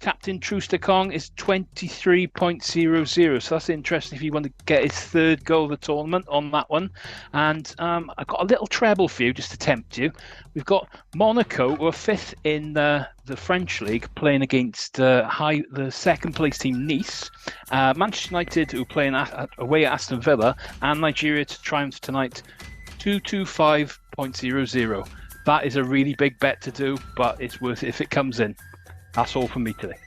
Captain Troost-Ekong is 23.00. So that's interesting if you want to get his 3rd goal of the tournament on that one. And I've got a little treble for you just to tempt you. We've got Monaco, who are 5th in the French league, playing against the 2nd place team Nice. Manchester United, who are playing away at Aston Villa, and Nigeria to triumph tonight, 225.00. That is a really big bet to do, but it's worth it if it comes in. That's all from me today.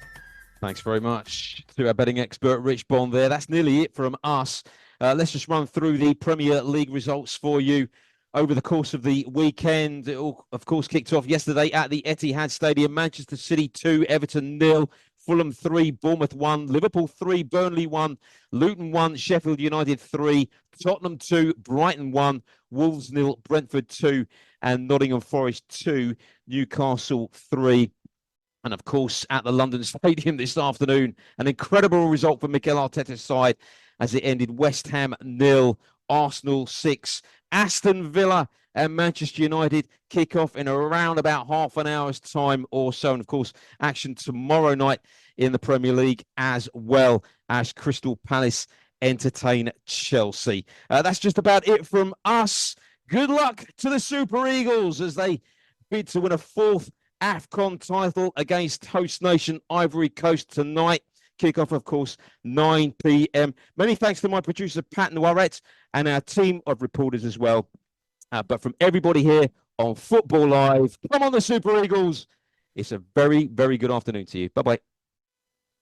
Thanks very much to our betting expert, Rich Bond there. That's nearly it from us. Let's just run through the Premier League results for you over the course of the weekend. It all, of course, kicked off yesterday at the Etihad Stadium. Manchester City 2, Everton 0, Fulham 3, Bournemouth 1, Liverpool 3, Burnley 1, Luton 1, Sheffield United 3, Tottenham 2, Brighton 1, Wolves 0, Brentford 2, and Nottingham Forest 2, Newcastle 3. And of course, at the London Stadium this afternoon, an incredible result for Mikel Arteta's side as it ended West Ham 0, Arsenal 6. Aston Villa and Manchester United kick off in around about half an hour's time or so. And of course, action tomorrow night in the Premier League as well as Crystal Palace entertain Chelsea. That's just about it from us. Good luck to the Super Eagles as they bid to win a 4th AFCON title against host nation Ivory Coast tonight. Kick-off, of course, 9 p.m. Many thanks to my producer, Pat Noiret, and our team of reporters as well. But from everybody here on Football Live, come on the Super Eagles. It's a very, very good afternoon to you. Bye-bye.